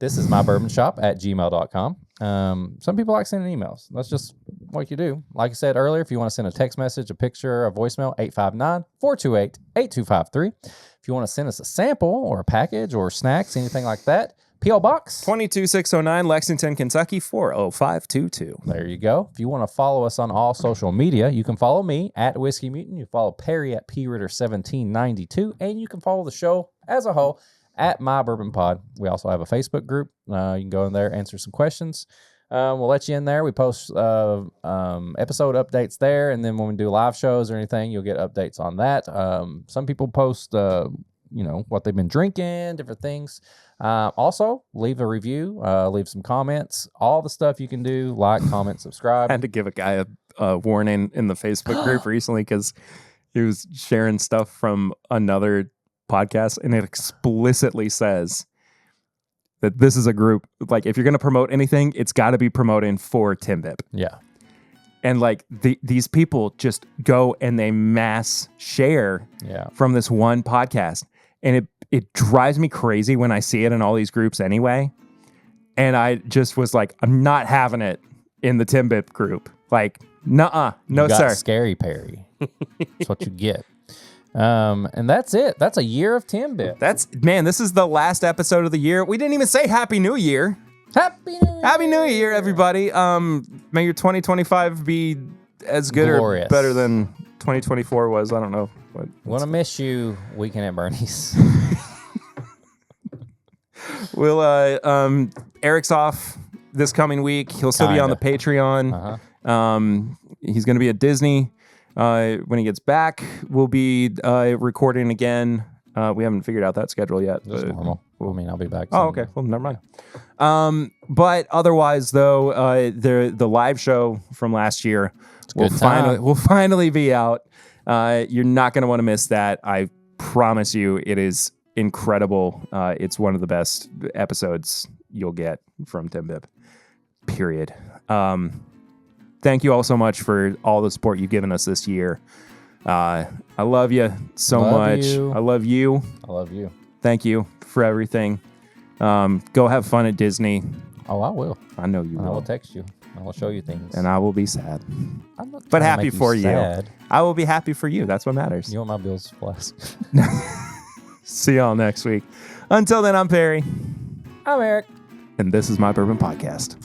This is mybourbonshop@gmail.com. Some people like sending emails. That's just what you do. Like I said earlier, if you want to send a text message, a picture, a voicemail, 859-428-8253. If you want to send us a sample or a package or snacks, anything like that, P.O. Box 22609, Lexington, Kentucky 40522. There you go. If you want to follow us on all social media, you can follow me at Whiskey Mutant. You follow Perry at PRitter1792, and you can follow the show as a whole at My Bourbon Pod. We also have a Facebook group. You can go in there, answer some questions. We'll let you in there. We post episode updates there, and then when we do live shows or anything, you'll get updates on that. Some people post, what they've been drinking, different things. Also, leave a review, leave some comments, all the stuff you can do, like, comment, subscribe. I had to give a guy a warning in the Facebook group recently because he was sharing stuff from another podcast, and it explicitly says that this is a group, like, if you're going to promote anything, it's got to be promoting for TIMBP. Yeah. And like these people just go and they mass share from this one podcast. And it drives me crazy when I see it in all these groups anyway. And I just was like, I'm not having it in the TIMBP group. Like, nuh-uh, no, sir. Scary Perry. That's what you get. And that's it. That's a year of TIMBP. Man, this is the last episode of the year. We didn't even say Happy New Year. Happy New Year, everybody. May your 2025 be as good glorious, or better than 2024 was. I don't know. Want to miss you, Weekend at Bernie's. We'll Eric's off this coming week. He'll still be on the Patreon. He's going to be at Disney. When he gets back, we'll be recording again. We haven't figured out that schedule yet. Just normal. I'll be back. Oh, okay. Well, never mind. But otherwise, though, the live show from last year will finally be out. You're not going to want to miss that. I promise you, it is incredible. It's one of the best episodes you'll get from TIMBP, period. Thank you all so much for all the support you've given us this year. I love you so much. I love you. I love you. Thank you for everything. Go have fun at Disney. Oh, I will. I know you will. I will text you. I will show you things. And I will be sad. I'm not But trying to happy make for you. sad. I will be happy for you. That's what matters. You want my bills flask? See y'all next week. Until then, I'm Perry. I'm Eric. And this is my Bourbon Podcast.